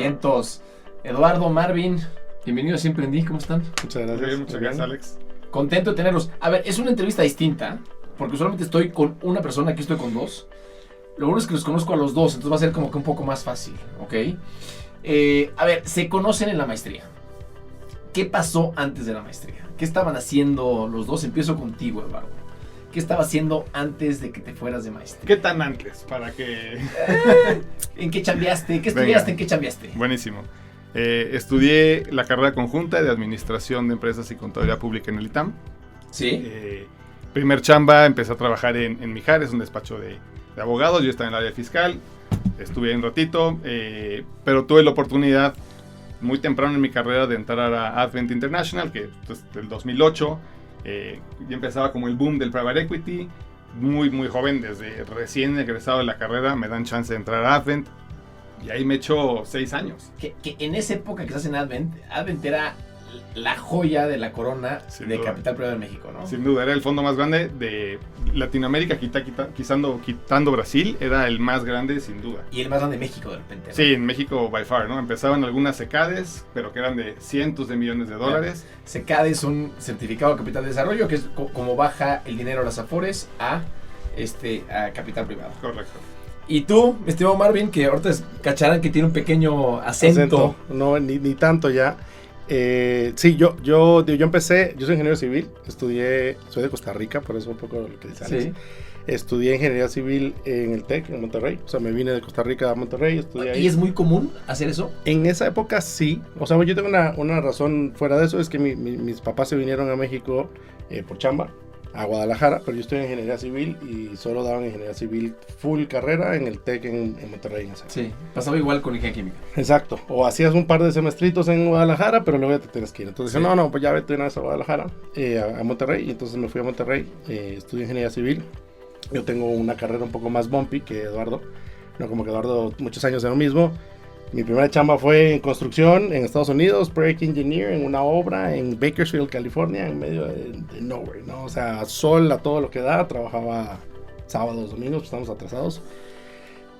Vientos. Eduardo, Marvin, bienvenidos a Siempre en Di, ¿cómo están? Muchas gracias. Muchas gracias, Alex. Contento de tenerlos. A ver, es una entrevista distinta, porque solamente estoy con una persona, aquí estoy con dos. Lo bueno es que los conozco a los dos, entonces va a ser como que un poco más fácil, ¿ok? A ver, se conocen en la maestría. ¿Qué pasó antes de la maestría? ¿Qué estaban haciendo los dos? Empiezo contigo, Eduardo. ¿Qué estaba haciendo antes de que te fueras de maestría? ¿Qué tan antes? Para que... ¿En qué chambeaste? ¿Qué estudiaste? ¿En qué chambeaste? Buenísimo. Estudié la carrera conjunta de Administración de Empresas y Contaduría Pública en el ITAM. ¿Sí? Primer chamba, empecé a trabajar en Mijares, un despacho de abogados. Yo estaba en el área fiscal, estuve ahí un ratito, pero tuve la oportunidad muy temprano en mi carrera de entrar a Advent International, que pues, del 2008, ya empezaba como el boom del private equity. Muy, muy joven, desde recién egresado de la carrera, me dan chance de entrar a Advent. Y ahí me echo 6 años. Que en esa época que estás en Advent era la joya de la corona de Capital Privado de México, ¿no? Sin duda, era el fondo más grande de Latinoamérica, quitando Brasil, era el más grande sin duda. Y el más grande de México de repente, ¿no? Sí, en México by far, ¿no? Empezaban algunas SECADES, pero que eran de cientos de millones de dólares. SECADE es un certificado de capital de desarrollo, que es como baja el dinero a las Afores a capital privado. Correcto. Y tú, mi estimado Marvin, que ahorita cacharán que tiene un pequeño acento. No, ni tanto ya. Sí, yo empecé, yo soy ingeniero civil, soy de Costa Rica, por eso un poco lo que dice Alex. Sí. Estudié ingeniería civil en el TEC, en Monterrey. O sea, me vine de Costa Rica a Monterrey, estudié ahí. ¿Y es muy común hacer eso? En esa época sí. O sea, yo tengo una razón fuera de eso, es que mis papás se vinieron a México por chamba, a Guadalajara, pero yo estoy en ingeniería civil y solo daban ingeniería civil full carrera en el TEC en Monterrey. Sí, pasaba igual con ingeniería química. Exacto, o hacías un par de semestritos en Guadalajara, pero luego ya te tienes que ir. Entonces sí. dije, no, pues ya vete una vez a Guadalajara, a Monterrey, y entonces me fui a Monterrey, estudié ingeniería civil. Yo tengo una carrera un poco más bumpy que Eduardo, no como que Eduardo muchos años en lo mismo. Mi primera chamba fue en construcción en Estados Unidos, project engineer en una obra en Bakersfield, California, en medio de nowhere, ¿no? O sea, sol a todo lo que da, trabajaba sábados, domingos, pues estamos atrasados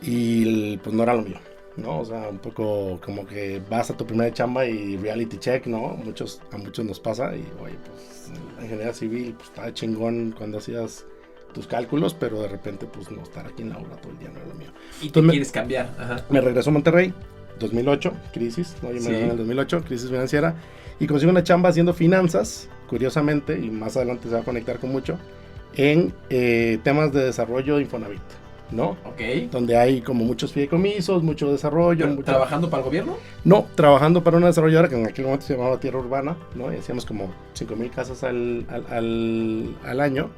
y pues no era lo mío, ¿no? O sea, un poco como que vas a tu primera chamba y reality check, ¿no? A muchos nos pasa y, oye, pues la ingeniería civil, pues estaba chingón cuando hacías tus cálculos, pero de repente, pues no estar aquí en la obra todo el día no era lo mío. ¿Y tú quieres cambiar? Ajá. Me regreso a Monterrey. 2008, crisis, ¿no? Yo me gradué en el 2008, crisis financiera, y consigo una chamba haciendo finanzas, curiosamente, y más adelante se va a conectar con mucho, en temas de desarrollo de Infonavit, ¿no? Ok. Donde hay como muchos fideicomisos, mucho desarrollo. ¿Trabajando para el gobierno? No, trabajando para una desarrolladora que en aquel momento se llamaba Tierra Urbana, ¿no? Y hacíamos como 5,000 casas al año.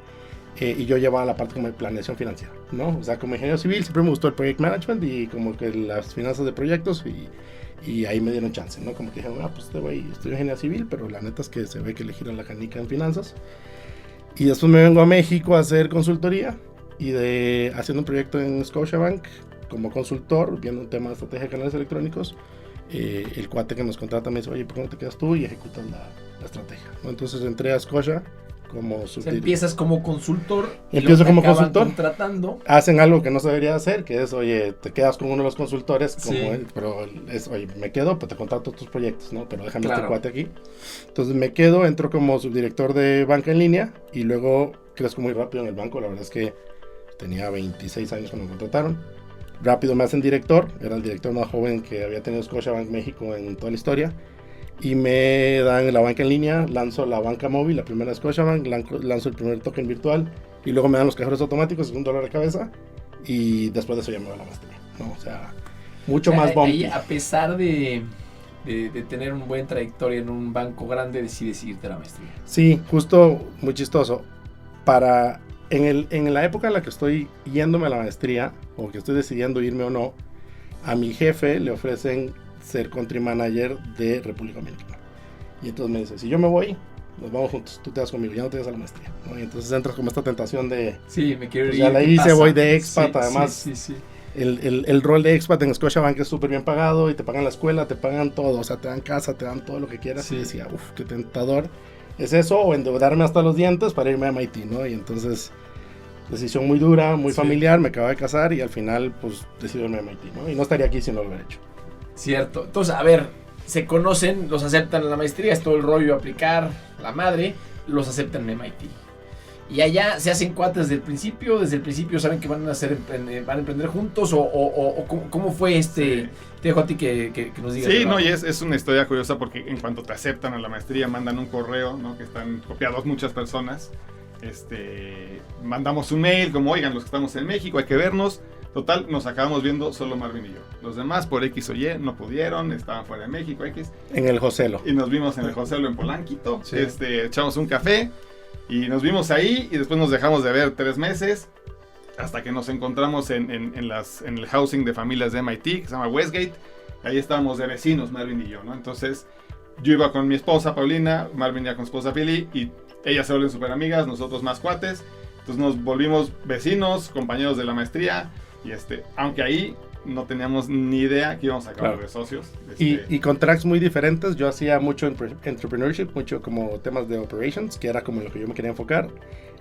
Y yo llevaba la parte como de planeación financiera, ¿no? O sea, como ingeniero civil siempre me gustó el project management y como que las finanzas de proyectos y ahí me dieron chance, ¿no? Como que dijeron, pues este güey estudió ingeniería civil, pero la neta es que se ve que le giran la canica en finanzas. Y después me vengo a México a hacer consultoría y haciendo un proyecto en Scotiabank como consultor, viendo un tema de estrategia de canales electrónicos. El cuate que nos contrata me dice, oye, ¿por qué no te quedas tú y ejecutas la estrategia? ¿No? Entonces entré a Scotia como empiezas como consultor y empiezo como consultor, contratando. Hacen algo que no se debería hacer, que es, oye, te quedas con uno de los consultores, como sí. Pero es, oye, me quedo, pues te contrato tus proyectos, ¿no? Pero déjame este cuate aquí. Entonces me quedo, entro como subdirector de banca en línea y luego crezco muy rápido en el banco. La verdad es que tenía 26 años cuando me contrataron. Rápido me hacen director, era el director más joven que había tenido Scotiabank México en toda la historia. Y me dan la banca en línea, lanzo la banca móvil, la primera Scotiabank, lanzo el primer token virtual y luego me dan los cajeros automáticos, $1 de cabeza y después de eso ya me voy a la maestría, ¿no? O sea, mucho más bumpy. A pesar de tener una buena trayectoria en un banco grande, decides irte a la maestría. Sí, justo, muy chistoso. En la época en la que estoy yéndome a la maestría, o que estoy decidiendo irme o no, a mi jefe le ofrecen ser country manager de República Dominicana. Y entonces me dice, si yo me voy, nos vamos juntos, tú te vas conmigo, ya no te vas a la maestría, ¿no? Y entonces entras como esta tentación de... Sí, me quiero ir. Ya la hice, voy de expat, sí, además. Sí. El rol de expat en Scotiabank es súper bien pagado y te pagan la escuela, te pagan todo, o sea, te dan casa, te dan todo lo que quieras. Sí. Y decía, qué tentador. ¿Es eso o endeudarme hasta los dientes para irme a MIT, ¿no? Y entonces, decisión muy dura, muy familiar, me acabo de casar y al final, pues, decido irme a MIT, ¿no? Y no estaría aquí si no lo hubiera hecho. Cierto. Entonces, a ver, se conocen, los aceptan en la maestría, es todo el rollo aplicar, la madre, los aceptan en MIT. Y allá se hacen cuates desde el principio saben que van a emprender juntos o ¿cómo fue este? Sí. Te dejo a ti que nos digas. Sí, no, y es una historia curiosa porque en cuanto te aceptan a la maestría mandan un correo, ¿no? Que están copiados muchas personas. Mandamos un mail como, oigan, los que estamos en México, hay que vernos. Total, nos acabamos viendo solo Marvin y yo. Los demás, por X o Y, no pudieron, estaban fuera de México, X. En el Joselo. Y nos vimos en el Joselo en Polanquito. Sí. Echamos un café y nos vimos ahí y después nos dejamos de ver 3 meses hasta que nos encontramos en el housing de familias de MIT, que se llama Westgate. Ahí estábamos de vecinos, Marvin y yo, ¿no? Entonces, yo iba con mi esposa Paulina, Marvin ya con su esposa Pili, y ellas se vuelven súper amigas, nosotros más cuates. Entonces nos volvimos vecinos, compañeros de la maestría. Y aunque ahí no teníamos ni idea que íbamos a acabar Claro. de socios. Y con tracks muy diferentes. Yo hacía mucho entrepreneurship, mucho como temas de operations, que era como en lo que yo me quería enfocar.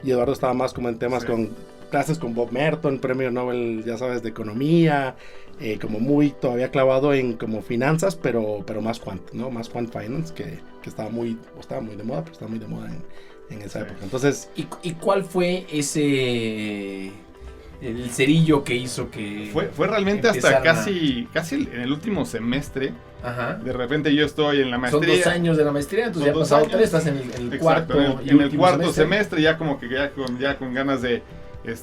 Y Eduardo estaba más como en temas Sí. con clases con Bob Merton, premio Nobel, ya sabes, de economía, como muy todavía clavado en como finanzas, pero más quant, ¿no? Más quant finance, que estaba muy de moda, pero estaba muy de moda en esa Sí. época. Entonces, ¿Y cuál fue el cerillo que hizo que fue realmente hasta empezaran casi en el último semestre. Ajá. De repente yo estoy en la Son maestría. 2 años de la maestría, entonces Son ya 2 pasado años. 3, estás en el Exacto, cuarto en y el último cuarto semestre, ya como que ya con ganas de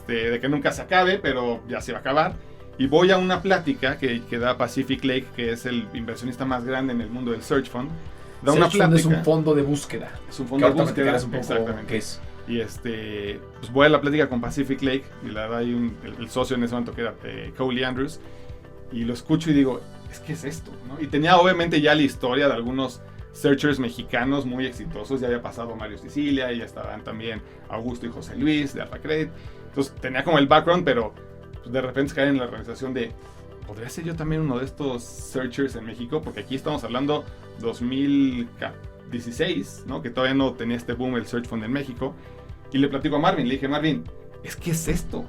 que nunca se acabe, pero ya se va a acabar. Y voy a una plática que da Pacific Lake, que es el inversionista más grande en el mundo del Search Fund. Da una Search Fund plática. es un fondo de búsqueda. Es un Que fondo de ahorita búsqueda. platicarás un poco Exactamente. qué es. Y pues voy a la plática con Pacific Lake y la da ahí el socio en ese momento que era Cowley Andrews, y lo escucho y digo, ¿qué es esto? ¿No? Y tenía obviamente ya la historia de algunos searchers mexicanos muy exitosos. Ya había pasado Mario Sicilia y ya estaban también Augusto y José Luis de Alpha Credit. Entonces tenía como el background, pero pues, de repente cae en la realización de, ¿podría ser yo también uno de estos searchers en México? Porque aquí estamos hablando 2016, ¿no? Que todavía no tenía este boom el Search Fund en México. Y le platico a Marvin, le dije, Marvin, ¿qué es esto?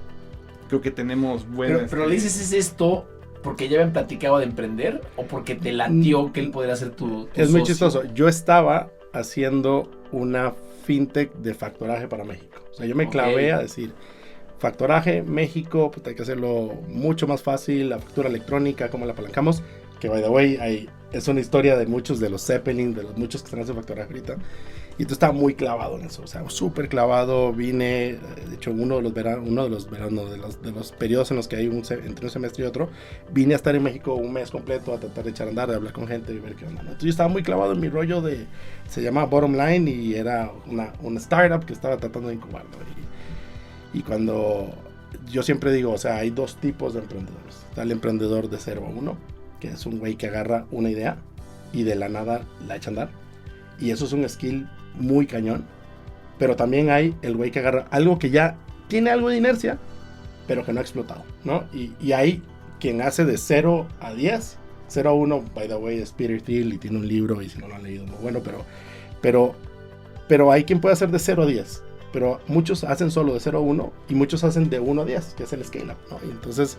Creo que tenemos buenas... Pero le dices, ¿es esto porque ya habían platicado de emprender o porque te latió que él podría ser tu es muy socio? chistoso. Yo estaba haciendo una fintech de factoraje para México. O sea, yo me clavé a decir, factoraje, México, pues hay que hacerlo mucho más fácil, la factura electrónica, cómo la apalancamos. Que, by the way, es una historia de muchos de los Zeppelin, de los muchos que están haciendo factoraje ahorita. Y tú estaba muy clavado en eso, o sea, súper clavado. Vine, de hecho, uno de los periodos en los que hay entre un semestre y otro, vine a estar en México un mes completo a tratar de echar a andar, de hablar con gente y ver qué onda, ¿no? Entonces yo estaba muy clavado en mi rollo se llamaba Bottom Line y era una startup que estaba tratando de incubar, ¿no? Y cuando yo siempre digo, o sea, hay 2 tipos de emprendedores. Está el emprendedor de 0 a 1, que es un güey que agarra una idea y de la nada la echa a andar. Y eso es un skill muy cañón. Pero también hay el güey que agarra algo que ya tiene algo de inercia, pero que no ha explotado, ¿no? Y hay quien hace de 0 a 10. 0 a 1, by the way, es Peter Thiel y tiene un libro, y si no lo han leído, muy bueno. Pero hay quien puede hacer de 0 a 10. Pero muchos hacen solo de 0 a 1 y muchos hacen de 1 a 10, que es el scale-up, ¿no? Y entonces,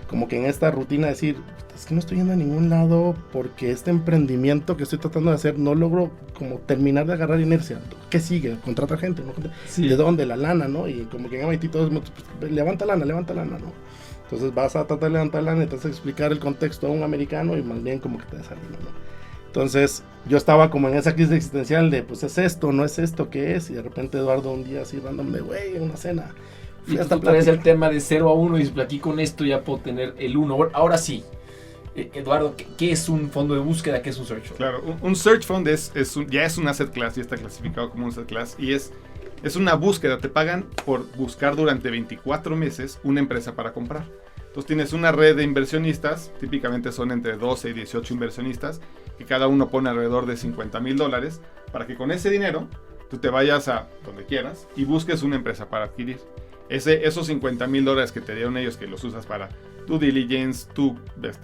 como que en esta rutina decir, es que no estoy yendo a ningún lado porque este emprendimiento que estoy tratando de hacer no logro como terminar de agarrar inercia. ¿Qué sigue? Contrata gente, ¿no? Sí. ¿De dónde? La lana, ¿no? Y como que en MIT todos, pues, levanta lana, ¿no? Entonces vas a tratar de levantar lana y te vas a explicar el contexto a un americano y más bien como que te desanima, ¿no? Entonces yo estaba como en esa crisis existencial de, pues es esto, no es esto, ¿qué es? Y de repente Eduardo un día así random de, güey, en una cena. Y tú traes el tema de 0 a 1 y si aquí con esto ya puedo tener el 1. Ahora sí, Eduardo, ¿qué es un fondo de búsqueda? ¿Qué es un search fund? Claro, un search fund ya es un asset class, ya está clasificado como un asset class y es una búsqueda. Te pagan por buscar durante 24 meses una empresa para comprar. Entonces tienes una red de inversionistas, típicamente son entre 12 y 18 inversionistas, que cada uno pone alrededor de $50,000 para que con ese dinero tú te vayas a donde quieras y busques una empresa para adquirir. Esos $50,000 que te dieron ellos, que los usas para tu diligence, tu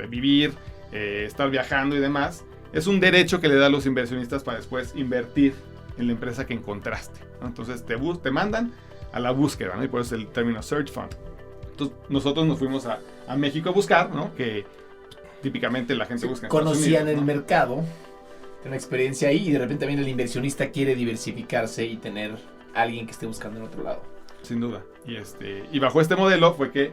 vivir, estar viajando y demás, es un derecho que le da a los inversionistas para después invertir en la empresa que encontraste, ¿no? Entonces te mandan a la búsqueda, ¿no? Y por eso el término search fund. Entonces nosotros nos fuimos a México a buscar, ¿no? Que típicamente la gente busca en Estados Conocían Unidos, el ¿no? mercado, tienen una experiencia ahí y de repente también el inversionista quiere diversificarse y tener a alguien que esté buscando en otro lado. Sin duda. Y bajo este modelo fue que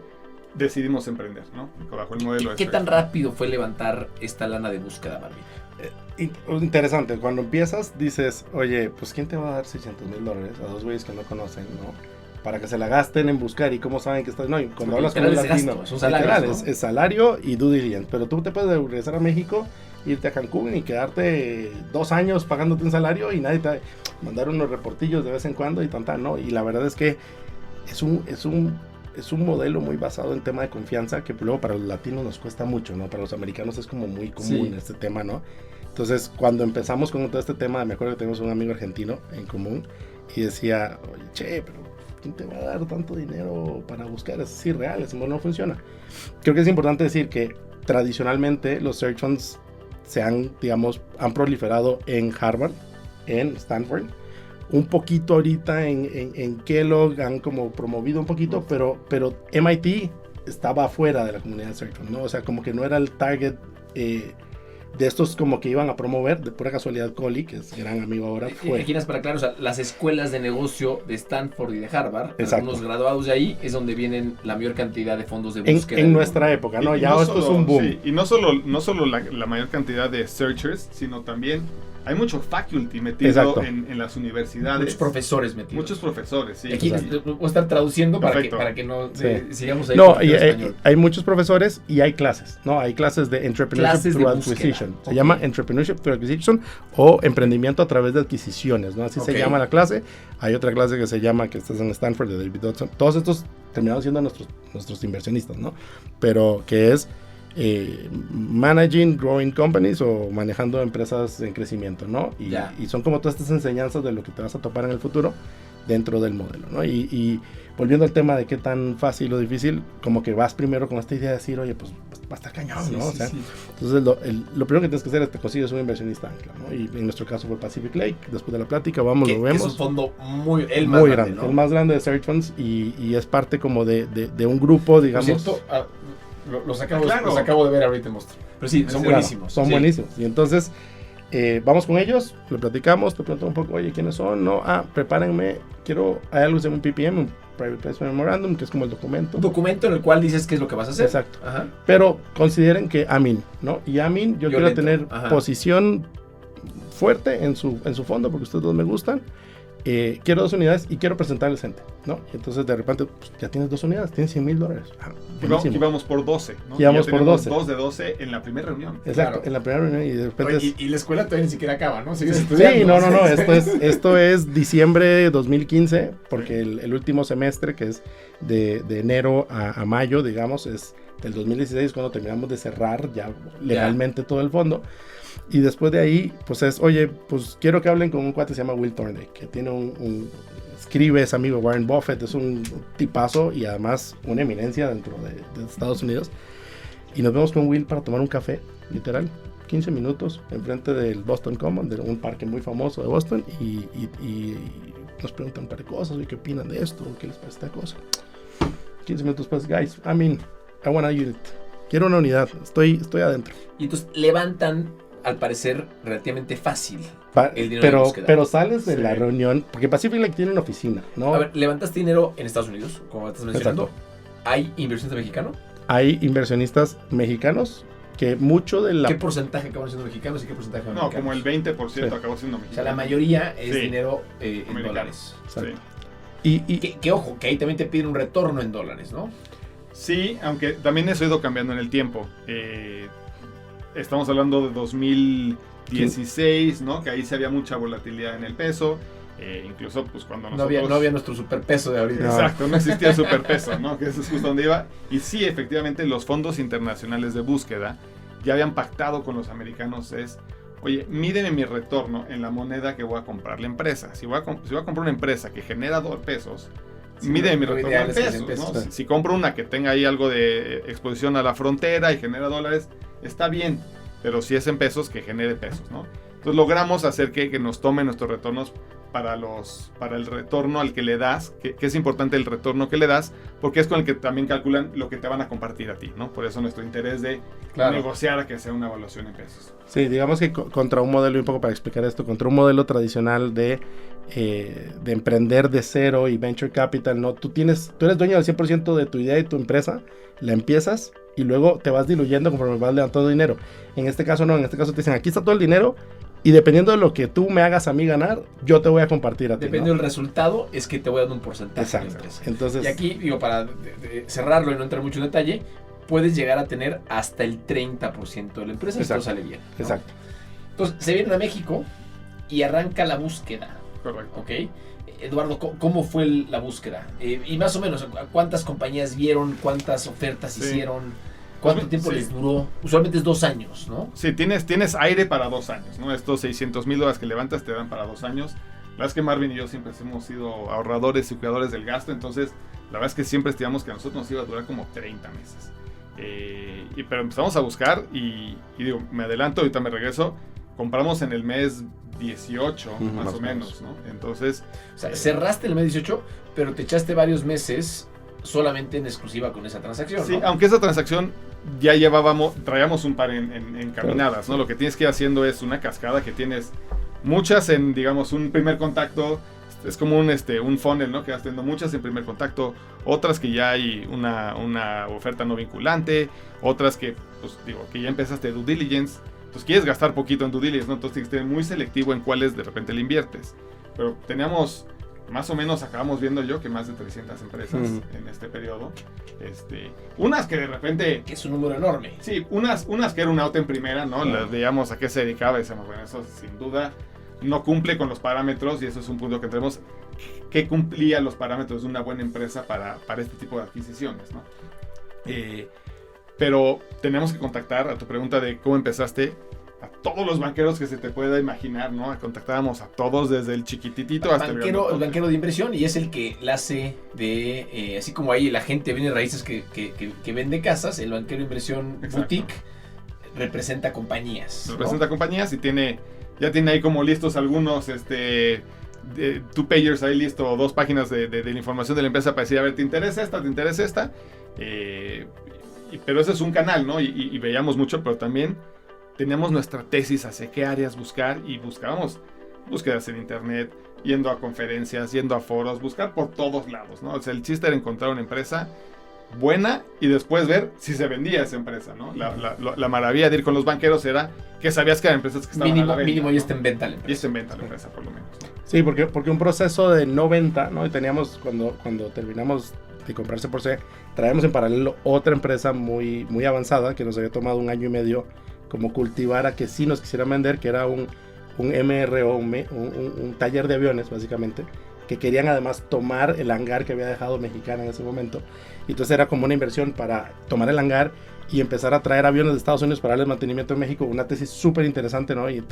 decidimos emprender, ¿no? Bajo el modelo ¿Qué tan rápido fue levantar esta lana de búsqueda, Marvin? Interesante, cuando empiezas dices, oye, pues ¿quién te va a dar $600,000 a dos güeyes que no conocen, no? Para que se la gasten en buscar y cómo saben que estás... No, y cuando hablas con un latino, es un salario, literal, ¿no? es salario y due diligence, pero tú te puedes regresar a México, irte a Cancún y quedarte 2 años pagándote un salario y nadie te va a mandar unos reportillos de vez en cuando y tanta, ¿no? Y la verdad es que es un modelo muy basado en tema de confianza que luego para los latinos nos cuesta mucho, ¿no? Para los americanos es como muy común este tema, ¿no? Entonces, cuando empezamos con todo este tema, me acuerdo que tenemos un amigo argentino en común y decía, oye, che, pero ¿quién te va a dar tanto dinero para buscar? Es irreal, ese modelo no funciona. Creo que es importante decir que tradicionalmente los search funds han proliferado en Harvard, en Stanford, un poquito ahorita en Kellogg, han como promovido un poquito, pero MIT estaba afuera de la comunidad de search fund, ¿no? O sea, como que no era el target de estos como que iban a promover, de pura casualidad Collie, que es gran amigo ahora, fue. Imaginas para claro, o sea, las escuelas de negocio de Stanford y de Harvard, Exacto. algunos graduados de ahí, es donde vienen la mayor cantidad de fondos de búsqueda. En nuestra época, ¿no? Ya esto es un boom. Sí, y no solo la mayor cantidad de searchers, sino también hay mucho faculty metido en las universidades. Muchos profesores metidos. Muchos profesores, sí. Aquí voy a estar traduciendo para que no sigamos ahí. No, hay muchos profesores y hay clases, ¿no? Hay clases de Entrepreneurship through Acquisition. Se llama Entrepreneurship through Acquisition o Emprendimiento a través de adquisiciones, ¿no? Así se llama la clase. Hay otra clase que se llama, que estás en Stanford, de David Dodson. Todos estos terminaron siendo nuestros inversionistas, ¿no? Pero que es Managing Growing Companies o manejando empresas en crecimiento, ¿no? Y son como todas estas enseñanzas de lo que te vas a topar en el futuro dentro del modelo, ¿no? Y volviendo al tema de qué tan fácil o difícil, como que vas primero con esta idea de decir, oye, pues va a estar cañón, ¿no? Entonces lo primero que tienes que hacer es te consigues un inversionista ancla, ¿no? Y en nuestro caso fue Pacific Lake. Después de la plática lo vemos. Es un fondo muy grande, ¿no? El más grande de search funds y es parte como de un grupo, digamos. Por cierto, los acabo de ver ahorita en Monstruo. Pero sí, son buenísimos. Son buenísimos. Y entonces vamos con ellos, le platicamos, te pregunto un poco, oye, ¿quiénes son? No, prepárenme, hay algo que se llama un PPM, un Private Placement Memorandum, que es como el documento. Un documento en el cual dices qué es lo que vas a hacer. Exacto. Ajá. Pero consideren que AMIN, ¿no? Y AMIN, yo quiero tener posición fuerte en su fondo, porque ustedes dos me gustan. Quiero 2 unidades y quiero presentarles gente, ¿no? Y entonces de repente pues, ya tienes 2 unidades, tienes $100,000. Y vamos por 12, ¿no? Y vamos por 12. 2 de 12 en la primera reunión. Exacto, en la primera reunión y de repente... Oye, y la escuela todavía ni siquiera acaba, ¿no? Sí, no, esto es diciembre de 2015, porque el último semestre, que es de enero a mayo, digamos, es del 2016, cuando terminamos de cerrar ya legalmente todo el fondo. Y después de ahí, pues oye, pues quiero que hablen con un cuate que se llama Will Thorndike, que tiene escribe, es amigo de Warren Buffett, es un tipazo y además una eminencia dentro de Estados Unidos. Y nos vemos con Will para tomar un café, literal, 15 minutos, enfrente del Boston Common, de un parque muy famoso de Boston, y nos preguntan un par de cosas, ¿qué opinan de esto? ¿Qué les parece esta cosa? 15 minutos pues, guys, I want a unit. Quiero una unidad, estoy adentro. Y entonces levantan, al parecer, relativamente fácil el dinero de búsqueda. Pero sales de la reunión, porque Pacific Lake tiene una oficina, ¿no? A ver, levantaste dinero en Estados Unidos, como estás mencionando. Exacto. ¿Hay inversionistas mexicanos? Hay inversionistas mexicanos que mucho de la... ¿Qué porcentaje acaban siendo mexicanos y qué porcentaje no mexicanos? No, como el 20% acabó siendo mexicano. O sea, la mayoría es dinero en dólares. Exacto. Y que ojo, que ahí también te piden un retorno en dólares, ¿no? Sí, aunque también eso ha ido cambiando en el tiempo. Estamos hablando de 2016, ¿no? Que ahí sí había mucha volatilidad en el peso. Incluso pues cuando nosotros... No había nuestro superpeso de ahorita. Exacto, no existía el superpeso, ¿no? Que eso es justo donde iba. Y sí, efectivamente, los fondos internacionales de búsqueda ya habían pactado con los americanos oye, mídeme mi retorno en la moneda que voy a comprar la empresa. Si voy a comprar una empresa que genera pesos, mídeme mi retorno en pesos, ¿no? Si compro una que tenga ahí algo de exposición a la frontera y genera dólares, está bien, pero si es en pesos, que genere pesos, ¿no? Entonces logramos hacer que nos tomen nuestros retornos para el retorno al que le das, que es importante el retorno que le das, porque es con el que también calculan lo que te van a compartir a ti, ¿no? Por eso nuestro interés de negociar a que sea una evaluación en pesos. Sí, digamos que contra un modelo, y un poco para explicar esto, contra un modelo tradicional de emprender de cero y venture capital, ¿no? Tú eres dueño del 100% de tu idea y tu empresa, la empiezas y luego te vas diluyendo conforme vas levantando dinero. En este caso no, en este caso te dicen, aquí está todo el dinero y dependiendo de lo que tú me hagas a mí ganar, yo te voy a compartir a ti. Depende del resultado, es que te voy a dar un porcentaje. Exacto. De la empresa. Entonces, y aquí, digo, para cerrarlo y no entrar mucho en detalle, puedes llegar a tener hasta el 30% de la empresa y todo sale bien, ¿no? Exacto. Entonces, se vienen a México y arranca la búsqueda. Correcto. ¿Ok? Eduardo, ¿cómo fue la búsqueda? Y más o menos, ¿cuántas compañías vieron? ¿Cuántas ofertas hicieron? ¿Cuánto tiempo les duró? Usualmente es 2 años, ¿no? Sí, tienes aire para 2 años, ¿no? Estos $600,000 que levantas te dan para 2 años. La verdad es que Marvin y yo siempre hemos sido ahorradores y cuidadores del gasto, entonces la verdad es que siempre estimamos que a nosotros nos iba a durar como 30 meses. Pero empezamos a buscar y digo, me adelanto, ahorita me regreso, compramos en el mes 18, más o menos, ¿no? Entonces... O sea, cerraste el mes 18, pero te echaste varios meses solamente en exclusiva con esa transacción, sí, ¿no? aunque esa transacción ya traíamos un par encaminadas, ¿no? Lo que tienes que ir haciendo es una cascada que tienes muchas en, digamos, un primer contacto. Es como un funnel, ¿no? Que vas teniendo muchas en primer contacto, otras que ya hay una oferta no vinculante, otras que, pues, digo, que ya empezaste due diligence. Entonces quieres gastar poquito en due diligence, ¿no? Entonces tienes que ser muy selectivo en cuáles de repente le inviertes. Pero teníamos, más o menos, acabamos viendo yo que más de 300 empresas en este periodo. Unas que de repente... Que es un número enorme. Sí, unas que era un auto en primera, ¿no? Las veíamos a qué se dedicaba y decíamos, bueno, eso sin duda no cumple con los parámetros y eso es un punto que tenemos. ¿Qué cumplía los parámetros de una buena empresa para este tipo de adquisiciones, ¿no? Pero tenemos que contactar, a tu pregunta de cómo empezaste, a todos los banqueros que se te pueda imaginar, ¿no? Contactábamos a todos desde el chiquititito hasta el banquero de inversión, y es el que la hace de, así como ahí la gente viene raíces que vende casas, el banquero de inversión boutique representa compañías. Representa compañías y ya tiene ahí como listos algunos, two pagers ahí listo, o 2 páginas de la información de la empresa para decir, a ver, ¿te interesa esta? Pero ese es un canal, ¿no? Y veíamos mucho, pero también teníamos nuestra tesis hacia qué áreas buscar y buscábamos búsquedas en internet, yendo a conferencias, yendo a foros, buscar por todos lados, ¿no? O sea, el chiste era encontrar una empresa buena y después ver si se vendía esa empresa, ¿no? La maravilla de ir con los banqueros era que sabías que eran empresas que estaban a la venta. Mínimo, ¿no? ya está en venta la empresa. Ya está en venta la empresa, por lo menos, ¿no? Sí, porque un proceso de no venta, ¿no? Y teníamos, cuando terminamos de comprarse por C, traíamos en paralelo otra empresa muy, muy avanzada que nos había tomado 1 año y medio como cultivar a que sí nos quisieran vender, que era un MRO, un taller de aviones, básicamente, que querían además tomar el hangar que había dejado Mexicana en ese momento. Y entonces era como una inversión para tomar el hangar y empezar a traer aviones de Estados Unidos para darles mantenimiento en México, una tesis súper interesante, ¿no? Y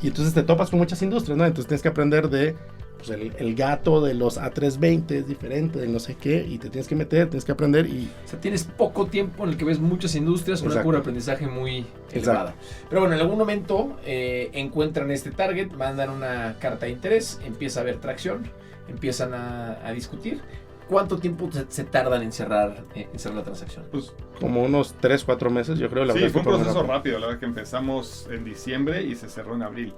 entonces te topas con muchas industrias, ¿no? Entonces tienes que aprender de, pues, el gato de los A320 es diferente, de no sé qué, y te tienes que meter, tienes que aprender y... O sea, tienes poco tiempo en el que ves muchas industrias, una curva de aprendizaje muy elevada. Pero bueno, en algún momento encuentran este target, mandan una carta de interés, empieza a haber tracción, empiezan a discutir. ¿Cuánto tiempo se tardan en cerrar la transacción? Pues como unos 3-4 meses, yo creo. La verdad fue un proceso rápido. La verdad que empezamos en diciembre y se cerró en abril.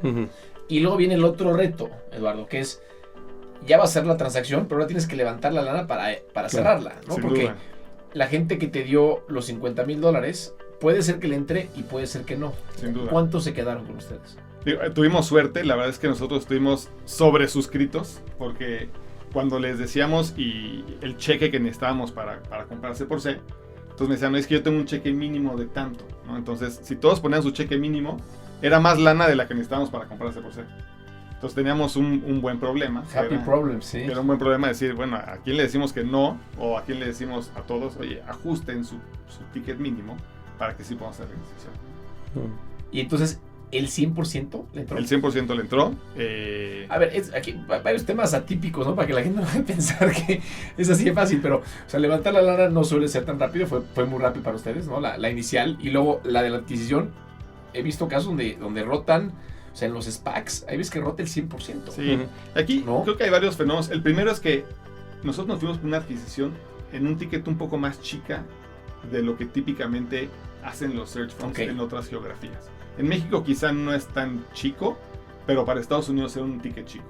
Y luego viene el otro reto, Eduardo, que es, ya va a ser la transacción, pero ahora tienes que levantar la lana para cerrarla, ¿no? Porque duda, la gente que te dio los $50,000, puede ser que le entre y puede ser que no. Sin duda. ¿Cuántos se quedaron con ustedes? Tuvimos suerte, la verdad es que nosotros estuvimos sobresuscritos, porque cuando les decíamos y el cheque que necesitábamos para comprarse por C, entonces me decían, no, es que yo tengo un cheque mínimo de tanto, ¿no? Entonces, si todos ponían su cheque mínimo, era más lana de la que necesitábamos para comprarse por C. Entonces teníamos un buen problema. Happy problem, sí. Era un buen problema decir, bueno, ¿a quién le decimos que no? O ¿a quién le decimos a todos, oye, ajusten su ticket mínimo para que sí podamos hacer la negociación? Y entonces, ¿el 100% le entró? El 100% le entró. A ver, aquí varios temas atípicos, ¿no? Para que la gente no vaya a pensar que es así de fácil, pero, o sea, levantar la lana no suele ser tan rápido, fue muy rápido para ustedes, ¿no? La inicial, y luego la de la adquisición. He visto casos donde rotan O sea, en los SPACs, ahí ves que rota el 100%. Sí, aquí ¿No? creo que hay varios fenómenos. El primero es que nosotros nos fuimos por una adquisición en un ticket un poco más chica de lo que típicamente hacen los search funds Ok. en otras geografías. En México quizá no es tan chico, pero para Estados Unidos era un ticket chico.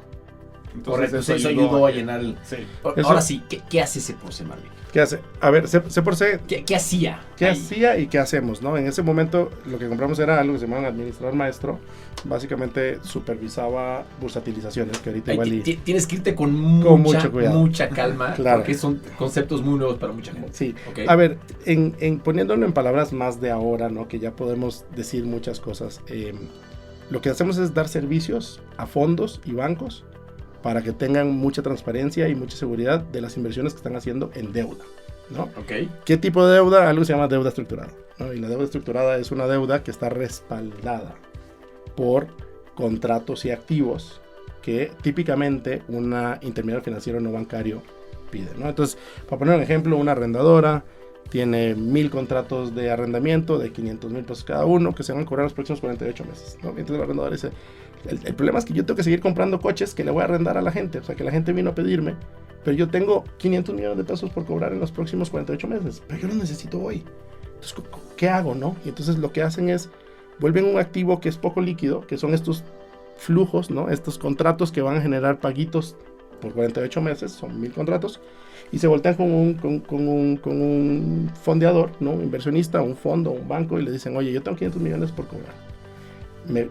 Correcto, eso ayudó a llenar el... Sí. Ahora sí, ¿qué hace C+C, Marvin? ¿Qué hace? A ver, C por C, ¿Qué hacía? ¿qué ahí? hacía y qué hacemos? ¿No? En ese momento lo que compramos era algo que se llamaba un administrador maestro. Básicamente supervisaba bursatilizaciones, que ahorita Ahí igual y... tienes que irte con mucho cuidado. mucha calma, Claro. porque son conceptos muy nuevos para mucha gente. Sí. ¿Ok? A ver, poniéndolo en palabras más de ahora, ¿no? Que ya podemos decir muchas cosas. Lo que hacemos es dar servicios a fondos y bancos para que tengan mucha transparencia y mucha seguridad de las inversiones que están haciendo en deuda, ¿no? Ok. ¿Qué tipo de deuda? Algo que se llama deuda estructurada, ¿no? Y la deuda estructurada es una deuda que está respaldada por contratos y activos que típicamente una intermediario financiero no bancario pide, ¿no? Entonces, para poner un ejemplo, una arrendadora tiene 1000 contratos de arrendamiento de 500,000 pesos cada uno que se van a cobrar los próximos 48 meses, ¿no? Entonces el arrendador dice, el problema es que yo tengo que seguir comprando coches que le voy a arrendar a la gente, o sea que la gente vino a pedirme, pero yo tengo 500 millones de pesos por cobrar en los próximos 48 meses, pero yo los necesito hoy. Entonces, ¿qué hago, no? Y entonces lo que hacen es, vuelven un activo que es poco líquido, que son estos flujos, ¿no? Estos contratos que van a generar paguitos por 48 meses, son 1000 contratos, y se voltean con un fondeador, ¿no? Un inversionista, un fondo, un banco, y le dicen, oye, yo tengo 500 millones por cobrar.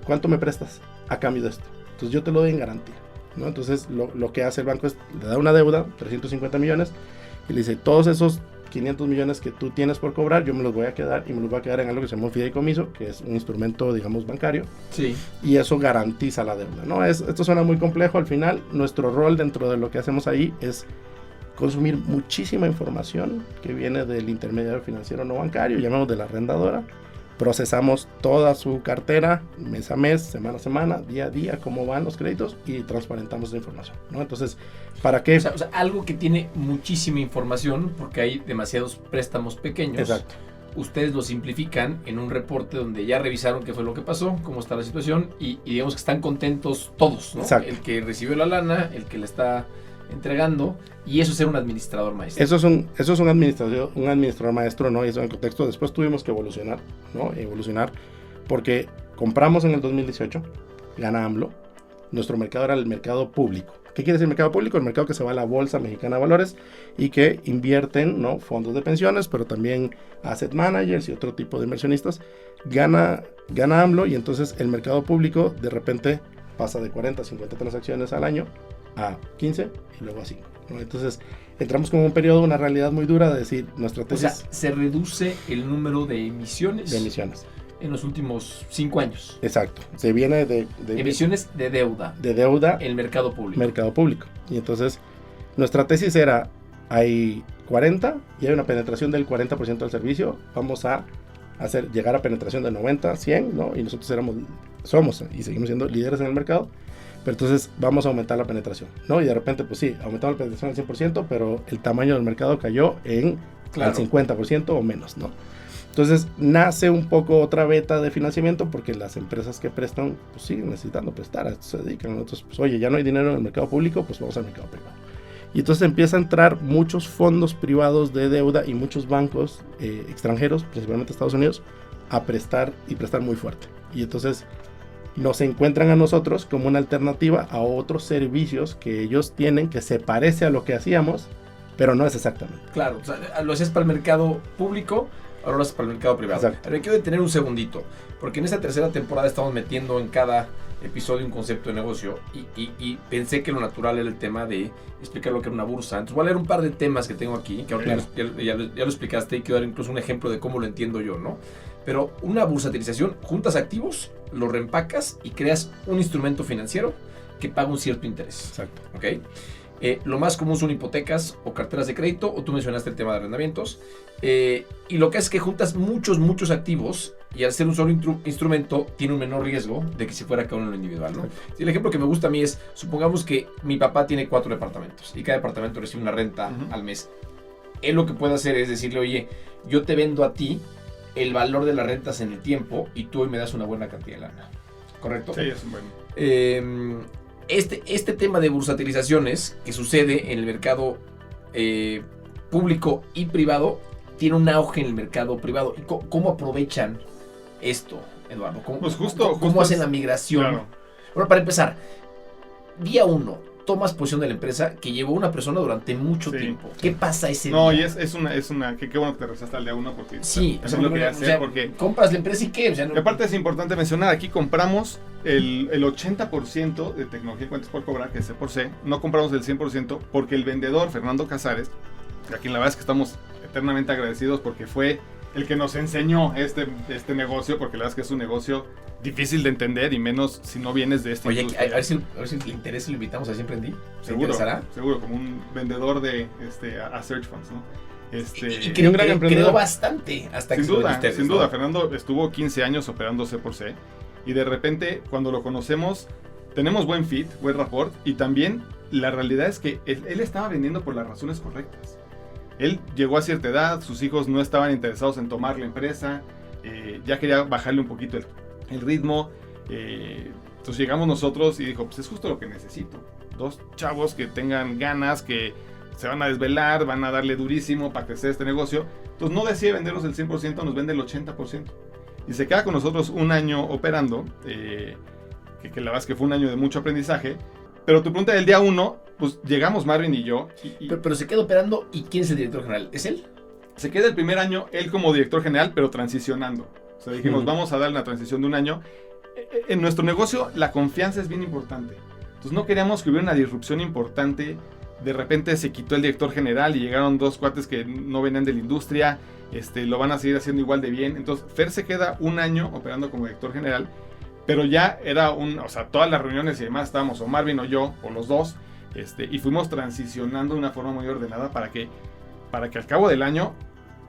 ¿Cuánto me prestas a cambio de esto? Entonces yo te lo doy en garantía, ¿no? Entonces lo que hace el banco es, le da una deuda, 350 millones, y le dice, todos esos 500 millones que tú tienes por cobrar, yo me los voy a quedar, y me los voy a quedar en algo que se llama un fideicomiso, que es un instrumento, digamos, bancario, Sí. y eso garantiza la deuda, ¿no? Esto suena muy complejo. Al final, nuestro rol dentro de lo que hacemos ahí es consumir muchísima información que viene del intermediario financiero no bancario, llamamos de la arrendadora, procesamos toda su cartera mes a mes, semana a semana, día a día, cómo van los créditos, y transparentamos esa información, ¿no? Entonces, ¿para qué? O sea, algo que tiene muchísima información, porque hay demasiados préstamos pequeños. Exacto. Ustedes lo simplifican en un reporte donde ya revisaron qué fue lo que pasó, cómo está la situación, y digamos que están contentos todos, ¿no? Exacto. El que recibió la lana, el que le está entregando, y eso es ser un administrador maestro. Eso es un administrador maestro, ¿no? Y eso en el contexto. Después tuvimos que evolucionar, ¿no? Evolucionar porque compramos en el 2018, gana AMLO. Nuestro mercado era el mercado público. ¿Qué quiere decir mercado público? El mercado que se va a la Bolsa Mexicana de Valores y que invierten, ¿no? Fondos de pensiones, pero también asset managers y otro tipo de inversionistas. Gana AMLO, y entonces el mercado público de repente pasa de 40 a 50 transacciones al año a 15 y luego a 5, ¿no? Entonces entramos con un periodo, una realidad muy dura de decir, nuestra O tesis sea, se reduce el número de emisiones, de emisiones. en los últimos 5 años. Exacto. Se viene de Emisiones de deuda. de deuda, El mercado público. mercado público. Y entonces nuestra tesis era, hay 40 y hay una penetración del 40% del servicio, vamos a llegar a penetración de 90, 100, ¿no? Y nosotros somos y seguimos siendo líderes en el mercado, pero entonces vamos a aumentar la penetración, ¿no? Y de repente, pues sí, aumentamos la penetración al 100%, pero el tamaño del mercado cayó Claro. al 50% o menos, ¿no? Entonces nace un poco otra beta de financiamiento porque las empresas que prestan, pues siguen necesitando prestar, a esto se dedican. Entonces, pues oye, ya no hay dinero en el mercado público, pues vamos al mercado privado. Y entonces empieza a entrar muchos fondos privados de deuda y muchos bancos extranjeros, principalmente Estados Unidos, a prestar y prestar muy fuerte. Y entonces nos encuentran a nosotros como una alternativa a otros servicios que ellos tienen que se parece a lo que hacíamos, pero no es exactamente. Claro, o sea, lo haces para el mercado público, ahora lo haces para el mercado privado. Exacto. Pero me quiero detener un segundito, porque en esta tercera temporada estamos metiendo en cada episodio un concepto de negocio y pensé que lo natural era el tema de explicar lo que era una bursa. Entonces voy a leer un par de temas que tengo aquí, que ahora ya lo explicaste, y quiero dar incluso un ejemplo de cómo lo entiendo yo, ¿no? Pero una bursatilización, juntas activos, los reempacas y creas un instrumento financiero que paga un cierto interés. Exacto. ¿Ok? Lo más común son hipotecas o carteras de crédito, o tú mencionaste el tema de arrendamientos. Y lo que es que juntas muchos activos, y al ser un solo instrumento tiene un menor riesgo de que si fuera cada uno en lo individual, ¿no? Sí, el ejemplo que me gusta a mí es, supongamos que mi papá tiene 4 departamentos y cada departamento recibe una renta al mes. Él lo que puede hacer es decirle, oye, yo te vendo a ti el valor de las rentas en el tiempo y tú hoy me das una buena cantidad de lana. ¿correcto? Sí, es un buen. Este tema de bursatilizaciones que sucede en el mercado público y privado tiene un auge en el mercado privado. ¿Y cómo aprovechan esto, Eduardo? Pues ¿Cómo hacen la migración? Claro. Bueno, para empezar, día 1, tomas posición de la empresa que llevó una persona durante mucho tiempo. ¿Qué pasa ese día? No, y es una qué bueno que te regresaste al día 1 porque sí, es lo que hacer porque compras la empresa y qué, o sea, no... aparte es importante mencionar, aquí compramos el 80% de tecnología de cuentas por cobrar, que es C por C, no compramos el 100% porque el vendedor Fernando Casares, a quien la verdad es que estamos eternamente agradecidos porque fue el que nos enseñó este negocio, porque la verdad es que es un negocio difícil de entender y menos si no vienes de este. Oye, a ver si le interesa y lo invitamos a Siempre en Ti. Seguro, como un vendedor de a Search Funds, ¿no? Y creo bastante hasta que sin duda, Fernando estuvo 15 años operando C por C y de repente cuando lo conocemos tenemos buen fit, buen rapport y también la realidad es que él estaba vendiendo por las razones correctas. Él llegó a cierta edad, sus hijos no estaban interesados en tomar la empresa, ya quería bajarle un poquito el ritmo. Entonces llegamos nosotros y dijo, pues es justo lo que necesito. 2 chavos que tengan ganas, que se van a desvelar, van a darle durísimo para crecer este negocio. Entonces no decide vendernos el 100%, nos vende el 80%. Y se queda con nosotros un año operando, que la verdad es que fue un año de mucho aprendizaje. Pero tu pregunta del día 1, pues llegamos Marvin y yo. Pero se queda operando y ¿quién es el director general? ¿Es él? Se queda el primer año él como director general, pero transicionando. O sea, dijimos, vamos a dar una transición de un año. En nuestro negocio la confianza es bien importante. Entonces no queríamos que hubiera una disrupción importante. De repente se quitó el director general y llegaron 2 cuates que no venían de la industria. Lo van a seguir haciendo igual de bien. Entonces Fer se queda un año operando como director general. Pero ya era o sea, todas las reuniones y demás estábamos o Marvin o yo, o los dos. Y fuimos transicionando de una forma muy ordenada para que al cabo del año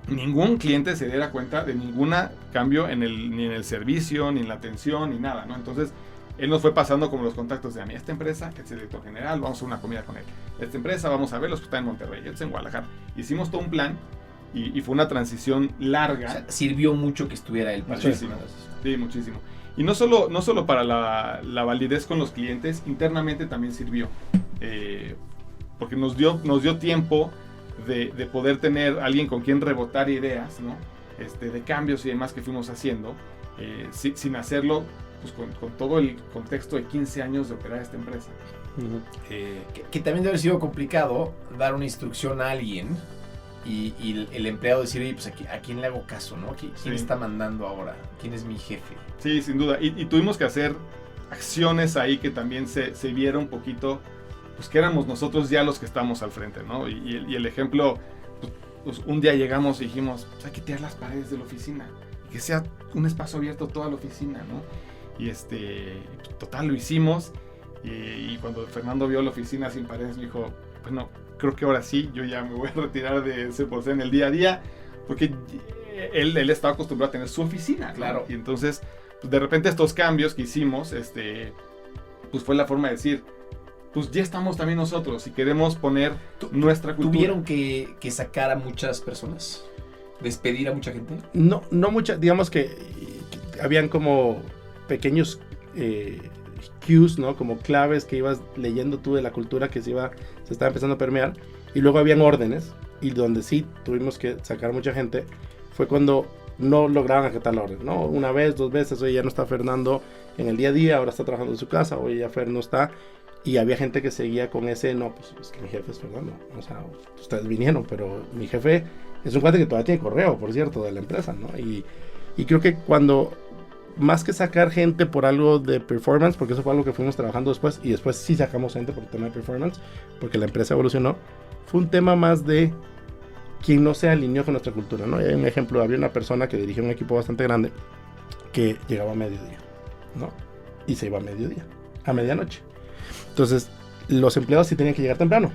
ningún cliente se diera cuenta de ningún cambio ni en el servicio, ni en la atención, ni nada, ¿no? Entonces, él nos fue pasando como los contactos de a mí, esta empresa, este es el director general, vamos a una comida con él. Esta empresa, vamos a verlos que está en Monterrey, este en Guadalajara. Hicimos todo un plan y fue una transición larga. O sea, sirvió mucho que estuviera él. Muchísimo. Sí, muchísimo. Y no solo para la validez con los clientes, internamente también sirvió. Porque nos dio tiempo de poder tener alguien con quien rebotar ideas, ¿no? De cambios y demás que fuimos haciendo, sin hacerlo pues, con todo el contexto de 15 años de operar esta empresa. Uh-huh. Que también debe haber sido complicado dar una instrucción a alguien y el empleado decir, oye, pues ¿a quién le hago caso, no? ¿Quién está mandando ahora? ¿Quién es mi jefe? Sí, sin duda. Y tuvimos que hacer acciones ahí que también se viera un poquito, pues que éramos nosotros ya los que estamos al frente, ¿no? Y el ejemplo, pues un día llegamos y dijimos, pues hay que tirar las paredes de la oficina, y que sea un espacio abierto toda la oficina, ¿no? Y total, lo hicimos, y cuando Fernando vio la oficina sin paredes, me dijo, bueno, creo que ahora sí, yo ya me voy a retirar de C por C en el día a día, porque él estaba acostumbrado a tener su oficina, claro. ¿no? Y entonces, pues de repente estos cambios que hicimos, pues fue la forma de decir, pues ya estamos también nosotros y queremos poner nuestra cultura. ¿Tuvieron que sacar a muchas personas? ¿Despedir a mucha gente? No muchas, digamos que habían como pequeños cues, ¿no? Como claves que ibas leyendo tú de la cultura que se estaba empezando a permear, y luego habían órdenes, y donde sí tuvimos que sacar mucha gente fue cuando no lograban acatar la orden, ¿no? 1 vez, 2 veces, oye, ya no está Fernando en el día a día, ahora está trabajando en su casa, oye, ya Fer no está. Y había gente que seguía con ese, no, pues es que mi jefe es Fernando. O sea, ustedes vinieron, pero mi jefe es un cuate que todavía tiene correo, por cierto, de la empresa, ¿no? Y creo que cuando, más que sacar gente por algo de performance, porque eso fue algo que fuimos trabajando después, y después sí sacamos gente por el tema de performance, porque la empresa evolucionó, fue un tema más de quien no se alineó con nuestra cultura, ¿no? Y hay un ejemplo, había una persona que dirigía un equipo bastante grande, que llegaba a mediodía, ¿no? Y se iba a mediodía, a medianoche. Entonces, los empleados sí tenían que llegar temprano,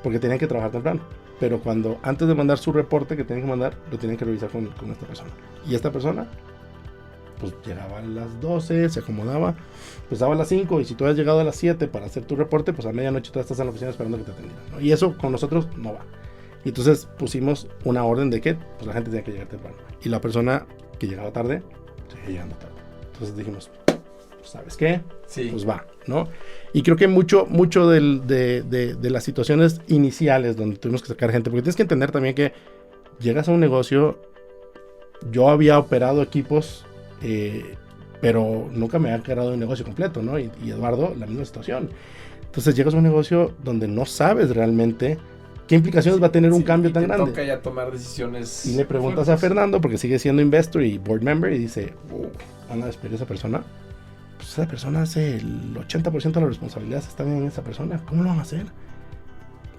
porque tenían que trabajar temprano. Pero antes de mandar su reporte que tenían que mandar, lo tenían que revisar con esta persona. Y esta persona, pues llegaba a las 12, se acomodaba, empezaba a las 5, y si tú has llegado a las 7 para hacer tu reporte, pues a medianoche tú estás en la oficina esperando que te atendieran, ¿no? Y eso con nosotros no va. Y entonces pusimos una orden de que pues la gente tenía que llegar temprano. Y la persona que llegaba tarde, seguía llegando tarde. Entonces dijimos, pues, ¿sabes qué? Sí. Pues va, ¿no? Y creo que mucho de las situaciones iniciales donde tuvimos que sacar gente, porque tienes que entender también que llegas a un negocio, yo había operado equipos, pero nunca me había encargado de un negocio completo, ¿no? Y Eduardo, la misma situación. Entonces llegas a un negocio donde no sabes realmente qué implicaciones va a tener un cambio tan grande. Toca ya tomar decisiones. Y le preguntas a Fernando, porque sigue siendo investor y board member, y dice, van a despedir a esa persona. Pues esa persona hace el 80% de las responsabilidades están en esa persona. ¿Cómo lo van a hacer?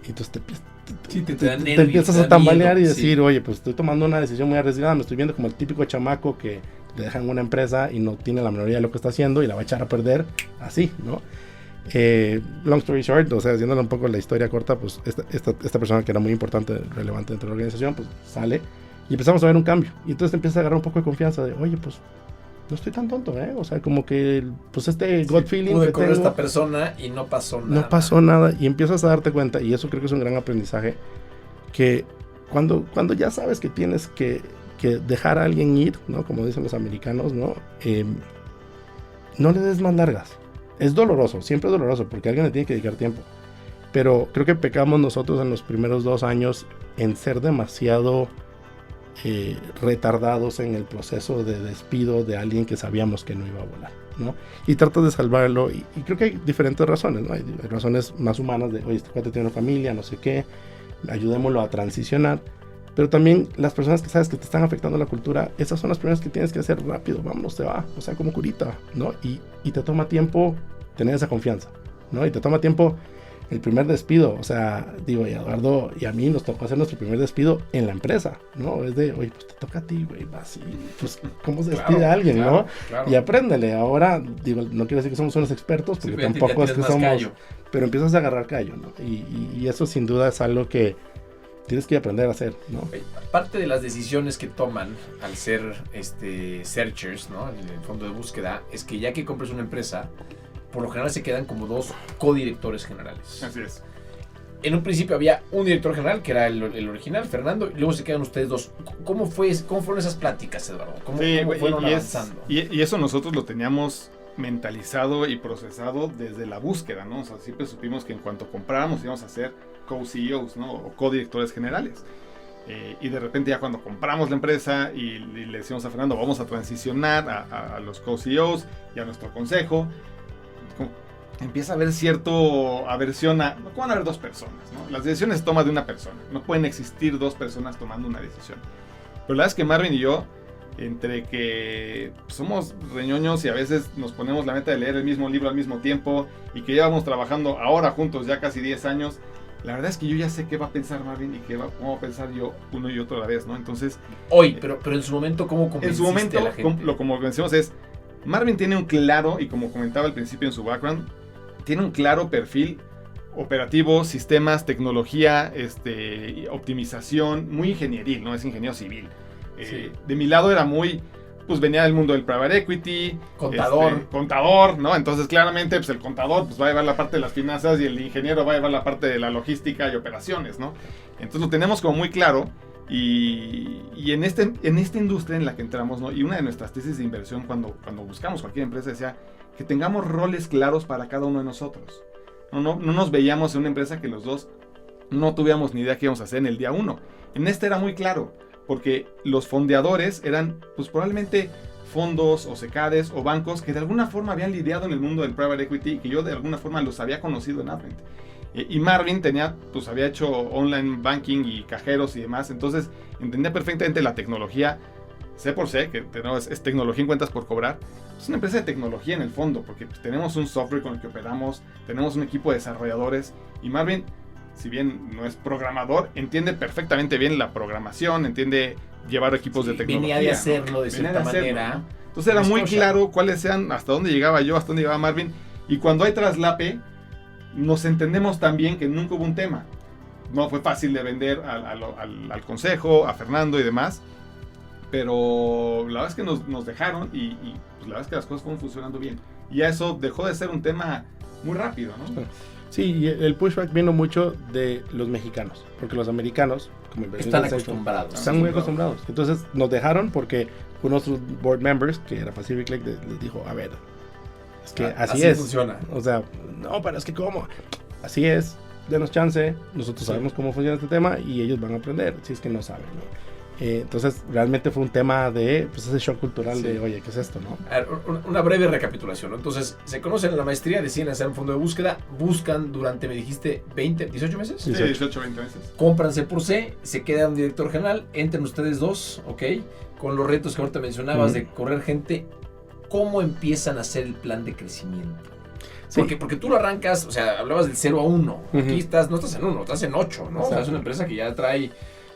Y entonces te empiezas a tambalear y decir, oye, pues estoy tomando una decisión muy arriesgada, me estoy viendo como el típico chamaco que le dejan una empresa y no tiene la mayoría de lo que está haciendo y la va a echar a perder así, ¿no? Long story short, o sea, haciéndole un poco la historia corta, pues esta persona que era muy importante, relevante dentro de la organización, pues sale y empezamos a ver un cambio. Y entonces te empiezas a agarrar un poco de confianza de, oye, pues no estoy tan tonto, ¿eh? O sea, como que, pues gut feeling pude que correr tengo, esta persona y no pasó nada. no pasó nada. Y empiezas a darte cuenta, y eso creo que es un gran aprendizaje, que cuando ya sabes que tienes que dejar a alguien ir, ¿no? Como dicen los americanos, ¿no? No le des más largas. Es doloroso, siempre es doloroso, porque alguien le tiene que dedicar tiempo. Pero creo que pecamos nosotros en los primeros 2 años en ser demasiado retardados en el proceso de despido de alguien que sabíamos que no iba a volar, ¿no? Y tratas de salvarlo, y creo que hay diferentes razones, ¿no? Hay razones más humanas de, oye, este cuate tiene una familia, no sé qué, ayudémoslo a transicionar. Pero también las personas que sabes que te están afectando la cultura, esas son las primeras que tienes que hacer rápido, vámonos, te va, o sea, como curita, ¿no? Y te toma tiempo tener esa confianza, ¿no? Y te toma tiempo el primer despido, o sea, digo, y a Eduardo y a mí nos tocó hacer nuestro primer despido en la empresa, ¿no? Es de, oye, pues te toca a ti, güey, vas y, pues, ¿cómo se despide a alguien, no? Claro. Y apréndele, ahora, digo, no quiero decir que somos unos expertos, porque tampoco es que somos, callo. Pero empiezas a agarrar callo, ¿no? Y eso sin duda es algo que tienes que aprender a hacer, ¿no? Parte de las decisiones que toman al ser searchers, ¿no? En el fondo de búsqueda, es que ya que compres una empresa, por lo general se quedan como 2 codirectores generales. Así es. En un principio había un director general, que era el original, Fernando, y luego se quedan ustedes 2. ¿Cómo fueron esas pláticas, Eduardo? ¿Cómo fueron avanzando? Y eso nosotros lo teníamos mentalizado y procesado desde la búsqueda, ¿no? O sea, siempre supimos que en cuanto compráramos íbamos a ser co-CEOs, ¿no? O co-directores generales. Y de repente ya cuando compramos la empresa y le decimos a Fernando, vamos a transicionar a los co-CEOs y a nuestro consejo, empieza a haber cierto aversión a, no van a haber 2 personas, ¿no? Las decisiones se toman de una persona, no pueden existir 2 personas tomando una decisión. Pero la verdad es que Marvin y yo, entre que somos reñoños y a veces nos ponemos la meta de leer el mismo libro al mismo tiempo y que llevamos trabajando ahora juntos ya casi 10 años, la verdad es que yo ya sé qué va a pensar Marvin y cómo va a pensar yo uno y otro a la vez, ¿no? Entonces... Hoy, pero en su momento, ¿cómo convenciste a la gente? Como convencimos es, Marvin tiene un claro, y como comentaba al principio en su background, tiene un claro perfil operativo, sistemas, tecnología, optimización, muy ingenieril, ¿no? Es ingeniero civil. Sí. De mi lado era muy, pues venía del mundo del private equity. Contador, ¿no? Entonces claramente pues el contador pues va a llevar la parte de las finanzas y el ingeniero va a llevar la parte de la logística y operaciones, ¿no? Entonces lo tenemos como muy claro y en esta industria en la que entramos, ¿no? Y una de nuestras tesis de inversión cuando buscamos cualquier empresa decía que tengamos roles claros para cada uno de nosotros. No nos veíamos en una empresa que los 2 no tuviéramos ni idea qué íbamos a hacer en el día 1. En este era muy claro, porque los fondeadores eran pues probablemente fondos o secades o bancos que de alguna forma habían lidiado en el mundo del private equity y que yo de alguna forma los había conocido en Advent. Y Marvin había hecho online banking y cajeros y demás, entonces entendía perfectamente la tecnología, C por C, que es tecnología en cuentas por cobrar. Es una empresa de tecnología en el fondo, porque pues, tenemos un software con el que operamos, tenemos un equipo de desarrolladores, y Marvin, si bien no es programador, entiende perfectamente bien la programación, entiende llevar equipos de tecnología. Venía de hacerlo, ¿no? De cierta manera. ¿no? Entonces era muy claro cuáles sean, hasta dónde llegaba yo, hasta dónde llegaba Marvin, y cuando hay traslape, nos entendemos tan bien que nunca hubo un tema. No fue fácil de vender al consejo, a Fernando y demás, pero la verdad es que nos dejaron y pues la verdad es que las cosas fueron funcionando bien. Y eso dejó de ser un tema muy rápido, ¿no? Sí, y el pushback vino mucho de los mexicanos, porque los americanos, como están acostumbrados. Están muy acostumbrados. Entonces nos dejaron porque uno de nuestros board members, que era Pacific Lake, les dijo, a ver, es que así es. funciona. O sea, no, pero es que ¿cómo? Así es, denos chance, nosotros sabemos cómo funciona este tema y ellos van a aprender, si es que no saben, ¿no? Entonces, realmente fue un tema de, pues, ese shock cultural de, oye, ¿qué es esto, no? A ver, una breve recapitulación, ¿no? Entonces, se conocen en la maestría, deciden hacer un fondo de búsqueda, buscan durante, me dijiste, 18 meses. Sí, 18, 20 meses. Compran C por C, se queda un director general, entran ustedes dos, ¿ok? Con los retos que ahorita mencionabas de correr gente, ¿cómo empiezan a hacer el plan de crecimiento? Sí. Porque tú lo arrancas, o sea, hablabas del 0 a 1, aquí no estás en 1, estás en 8, ¿no? O sea, es una empresa que ya trae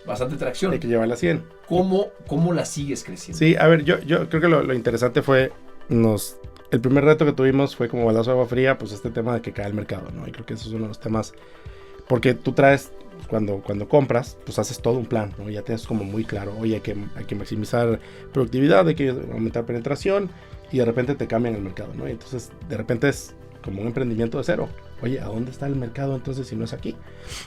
bastante tracción. Hay que llevarla a 100. ¿Cómo la sigues creciendo? Sí, a ver, yo creo que lo interesante fue, el primer reto que tuvimos fue como balazo de agua fría, pues este tema de que cae el mercado, ¿no? Y creo que eso es uno de los temas, porque tú traes, cuando compras, pues haces todo un plan, ¿no? Ya tienes como muy claro, oye, hay que maximizar productividad, hay que aumentar penetración, y de repente te cambian el mercado, ¿no? Y entonces, de repente es como un emprendimiento de cero. Oye, ¿a dónde está el mercado entonces si no es aquí?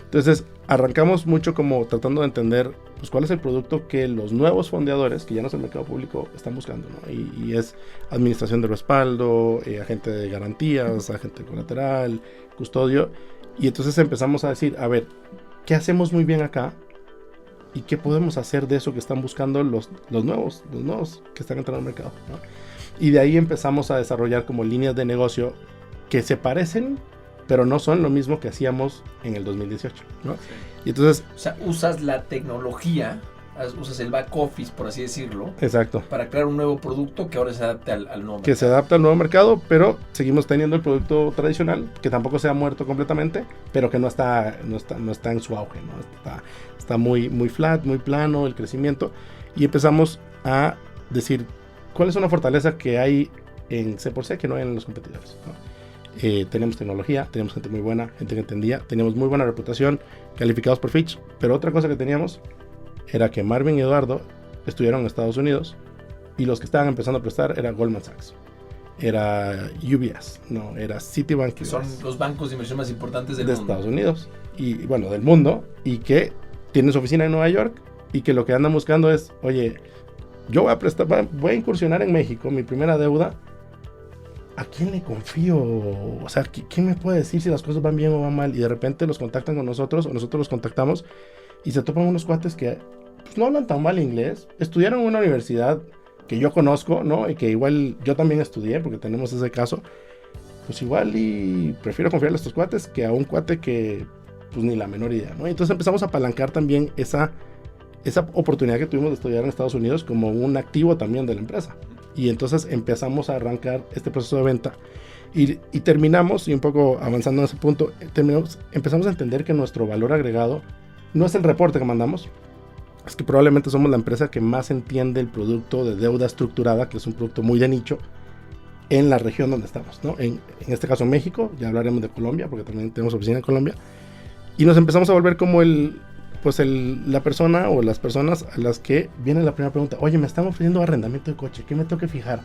Entonces, arrancamos mucho como tratando de entender, pues, cuál es el producto que los nuevos fondeadores, que ya no es el mercado público, están buscando, ¿no? Y es administración de respaldo, agente de garantías, agente colateral, custodio. Y entonces empezamos a decir, a ver, ¿qué hacemos muy bien acá? ¿Y qué podemos hacer de eso que están buscando los nuevos que están entrando al mercado, ¿no? Y de ahí empezamos a desarrollar como líneas de negocio que se parecen, pero no son lo mismo que hacíamos en el 2018, ¿no? Sí. Y entonces, o sea, usas la tecnología, usas el back office, por así decirlo. Exacto. Para crear un nuevo producto que ahora se adapte al nuevo mercado. Que se adapta al nuevo mercado, pero seguimos teniendo el producto tradicional, que tampoco se ha muerto completamente, pero que no está en su auge, ¿no? Está muy, muy flat, muy plano el crecimiento. Y empezamos a decir, ¿cuál es una fortaleza que hay en C por C que no hay en los competidores, ¿no? Tenemos tecnología, tenemos gente muy buena, gente que entendía, teníamos muy buena reputación, calificados por Fitch, pero otra cosa que teníamos era que Marvin y Eduardo estudiaron en Estados Unidos y los que estaban empezando a prestar era Goldman Sachs, era UBS, no, era Citibank, que son los bancos de inversión más importantes del mundo. Estados Unidos y bueno, del mundo, y que tienen su oficina en Nueva York y que lo que andan buscando es, oye, yo voy a incursionar en México, mi primera deuda, ¿a quién le confío? O sea, ¿quién me puede decir si las cosas van bien o van mal? Y de repente los contactan con nosotros, o nosotros los contactamos, y se topan unos cuates que, pues, no hablan tan mal inglés, estudiaron en una universidad que yo conozco, ¿no? Y que igual yo también estudié, porque tenemos ese caso, pues igual y prefiero confiarle a estos cuates que a un cuate que, pues, ni la menor idea, ¿no? Y entonces empezamos a apalancar también esa oportunidad que tuvimos de estudiar en Estados Unidos como un activo también de la empresa. Y entonces empezamos a arrancar este proceso de venta y terminamos, y un poco avanzando en ese punto, empezamos a entender que nuestro valor agregado no es el reporte que mandamos, es que probablemente somos la empresa que más entiende el producto de deuda estructurada, que es un producto muy de nicho, en la región donde estamos, ¿no? En este caso México, ya hablaremos de Colombia, porque también tenemos oficina en Colombia, y nos empezamos a volver como la persona o las personas a las que viene la primera pregunta. Oye, me están ofreciendo arrendamiento de coche, ¿qué me tengo que fijar?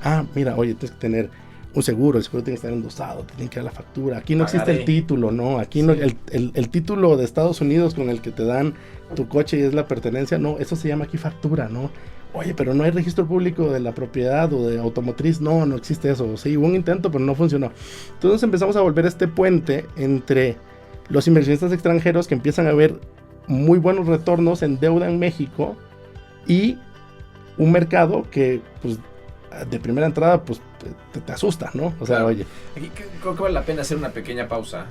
Ah, mira, oye, tienes que tener un seguro, el seguro tiene que estar endosado, tienen que dar la factura. Aquí no existe el título, ¿no? Aquí no, el título de Estados Unidos con el que te dan tu coche y es la pertenencia, no, eso se llama aquí factura, ¿no? Oye, pero no hay registro público de la propiedad o de automotriz, no existe eso. Sí, hubo un intento, pero no funcionó. Entonces empezamos a volver este puente entre los inversionistas extranjeros que empiezan a ver muy buenos retornos en deuda en México y un mercado que, pues, de primera entrada, pues, te asusta, ¿no? O sea, claro. Oye. Aquí creo que vale la pena hacer una pequeña pausa,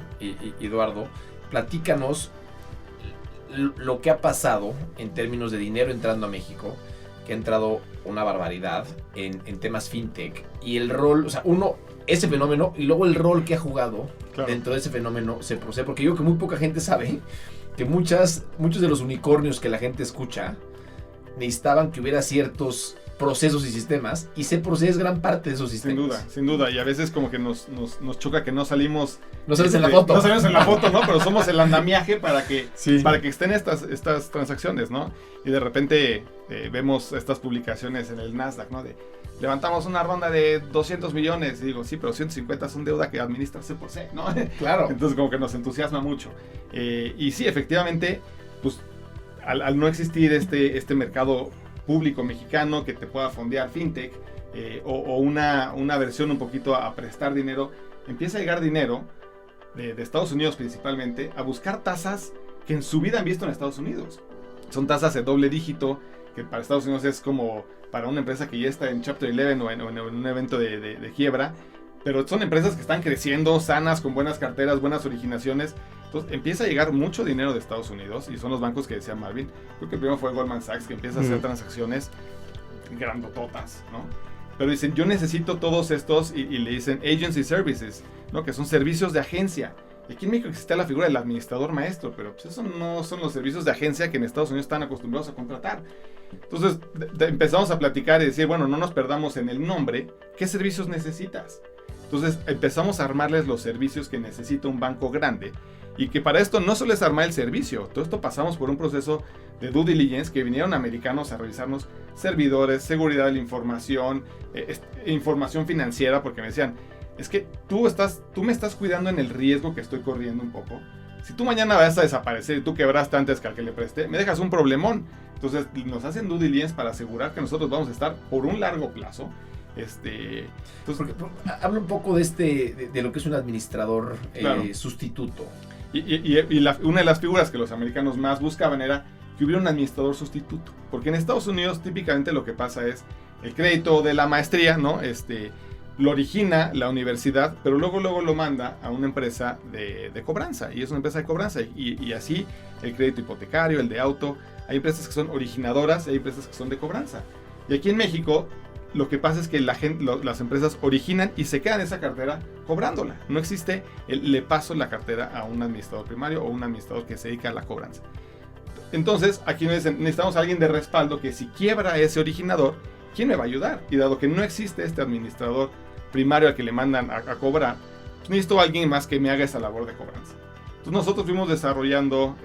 Eduardo. Platícanos lo que ha pasado en términos de dinero entrando a México, que ha entrado una barbaridad en temas fintech, y el rol, o sea, ese fenómeno, y luego el rol que ha jugado dentro de ese fenómeno se procede, porque yo creo que muy poca gente sabe que muchos de los unicornios que la gente escucha necesitaban que hubiera ciertos procesos y sistemas, y se procede gran parte de esos sistemas. Sin duda, y a veces como que nos choca que no salimos... No sales en la foto. No salimos en la foto, ¿no? Pero somos el andamiaje para que estén estas transacciones, ¿no? Y de repente vemos estas publicaciones en el Nasdaq, ¿no? De levantamos una ronda de 200 millones, y digo, sí, pero 150 son deuda que administra C por C, ¿no? Claro. Entonces como que nos entusiasma mucho. Y sí, efectivamente, pues al no existir este mercado público mexicano que te pueda fondear fintech, o una versión un poquito a prestar dinero, empieza a llegar dinero de Estados Unidos principalmente a buscar tasas que en su vida han visto en Estados Unidos. Son tasas de doble dígito, que para Estados Unidos es como para una empresa que ya está en Chapter 11 o en un evento de quiebra, pero son empresas que están creciendo, sanas, con buenas carteras, buenas originaciones. Entonces empieza a llegar mucho dinero de Estados Unidos, y son los bancos que decía Marvin. Creo que primero fue Goldman Sachs, que empieza a hacer transacciones grandototas, ¿no? Pero dicen, yo necesito todos estos, y le dicen agency services, ¿no? Que son servicios de agencia. Y aquí en México existe la figura del administrador maestro, pero pues eso no son los servicios de agencia que en Estados Unidos están acostumbrados a contratar. Entonces empezamos a platicar y decir, bueno, no nos perdamos en el nombre, ¿qué servicios necesitas? Entonces empezamos a armarles los servicios que necesita un banco grande, y que para esto no solo es armar el servicio, todo esto pasamos por un proceso de due diligence, que vinieron americanos a revisarnos servidores, seguridad de la información, información financiera, porque me decían, es que tú me estás cuidando en el riesgo que estoy corriendo un poco. Si tú mañana vas a desaparecer y tú quebraste antes que al que le presté, me dejas un problemón. Entonces nos hacen due diligence para asegurar que nosotros vamos a estar por un largo plazo. Entonces, habla un poco de lo que es un administrador claro, sustituto. Y una de las figuras que los americanos más buscaban era que hubiera un administrador sustituto. Porque en Estados Unidos típicamente lo que pasa es el crédito de la maestría, ¿no? Lo origina la universidad, pero luego lo manda a una empresa de cobranza. Y es una empresa de cobranza. Y así el crédito hipotecario, el de auto. Hay empresas que son originadoras y hay empresas que son de cobranza. Y aquí en México lo que pasa es que las empresas originan y se quedan esa cartera cobrándola. No existe le paso la cartera a un administrador primario o un administrador que se dedica a la cobranza. Entonces, aquí necesitamos a alguien de respaldo que si quiebra ese originador, ¿quién me va a ayudar? Y dado que no existe este administrador primario al que le mandan a cobrar, pues necesito a alguien más que me haga esa labor de cobranza. Entonces nosotros fuimos desarrollando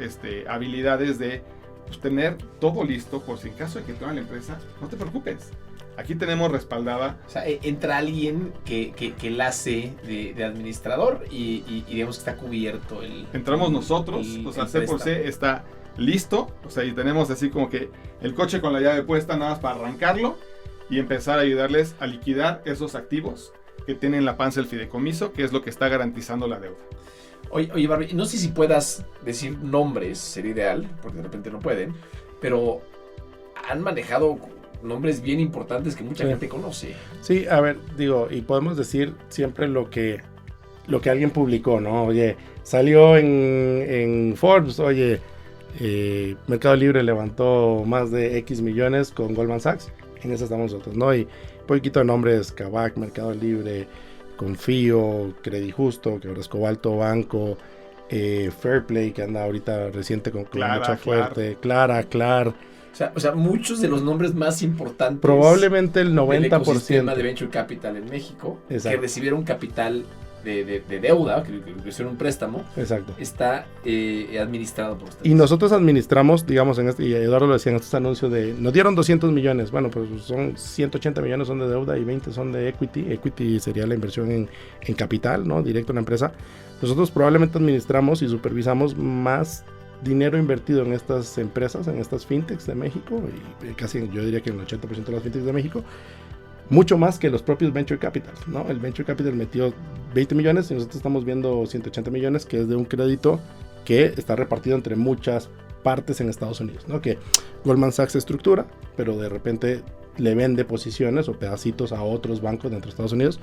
habilidades de tener todo listo por si en caso de que tenga la empresa, no te preocupes. Aquí tenemos respaldada. O sea, entra alguien que la hace de administrador y digamos que está cubierto Entramos nosotros, o sea, C por C está listo, o sea, y tenemos así como que el coche con la llave puesta nada más para arrancarlo y empezar a ayudarles a liquidar esos activos que tienen en la panza el fideicomiso, que es lo que está garantizando la deuda. Oye, Barbie, no sé si puedas decir nombres, sería ideal, porque de repente no pueden, pero han manejado nombres bien importantes que mucha gente conoce. Sí, a ver, digo, y podemos decir siempre lo que alguien publicó, ¿no? Oye, salió en Forbes, oye, Mercado Libre levantó más de X millones con Goldman Sachs, en eso estamos nosotros, ¿no? Y un poquito de nombres, Kavak, Mercado Libre, Confío, Credit Justo, que ahora es Cobalto Banco, Fairplay, que anda ahorita reciente con mucha fuerte, Clara. O sea, muchos de los nombres más importantes. Probablemente el 90% del ecosistema de Venture Capital en México, exacto, que recibieron capital de deuda, que hicieron un préstamo, exacto, está administrado por ustedes. Y nosotros administramos, digamos, y Eduardo lo decía en estos anuncios nos dieron 200 millones, bueno, pues son 180 millones son de deuda y 20 son de equity. Equity sería la inversión en capital, ¿no? Directo en la empresa. Nosotros probablemente administramos y supervisamos más dinero invertido en estas empresas, en estas fintechs de México, y casi yo diría que el 80% de las fintechs de México, mucho más que los propios Venture Capital, ¿no? El Venture Capital metió 20 millones y nosotros estamos viendo 180 millones, que es de un crédito que está repartido entre muchas partes en Estados Unidos, ¿no? Que Goldman Sachs estructura, pero de repente le vende posiciones o pedacitos a otros bancos dentro de Estados Unidos.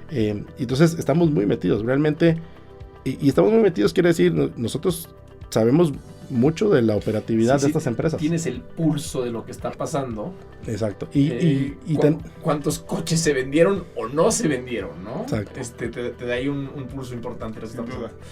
Entonces estamos muy metidos, realmente, y estamos muy metidos, quiere decir, nosotros sabemos mucho de la operatividad de estas empresas. Tienes el pulso de lo que está pasando. Exacto. ¿Cuántos coches se vendieron o no se vendieron, ¿no? Exacto. Te da ahí un pulso importante.